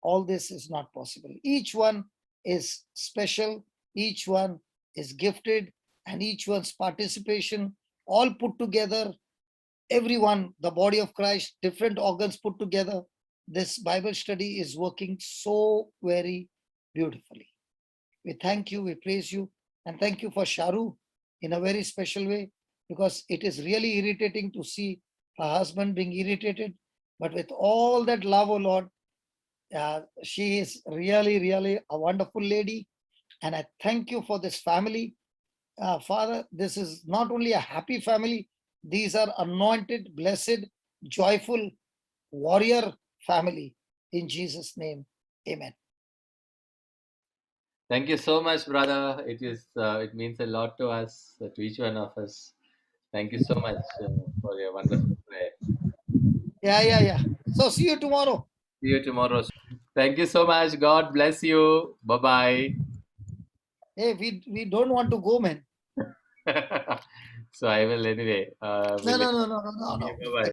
all this is not possible. Each one is special, each one is gifted, and each one's participation, all put together, everyone, the body of Christ, different organs put together, this Bible study is working so very beautifully. We thank you, we praise you, and thank you for Sharu in a very special way, because it is really irritating to see her husband being irritated. But with all that love, oh Lord, she is really a wonderful lady. And I thank you for this family. Father, this is not only a happy family, these are anointed, blessed, joyful, warrior family. In Jesus' name, amen. Thank you so much, brother. It means a lot to us, to each one of us. Thank you so much for your wonderful prayer. Yeah. So see you tomorrow. See you tomorrow. Thank you so much. God bless you. Bye bye. Hey, we don't want to go, man. So I will anyway. No, no, no, no, no, no, no. Bye bye.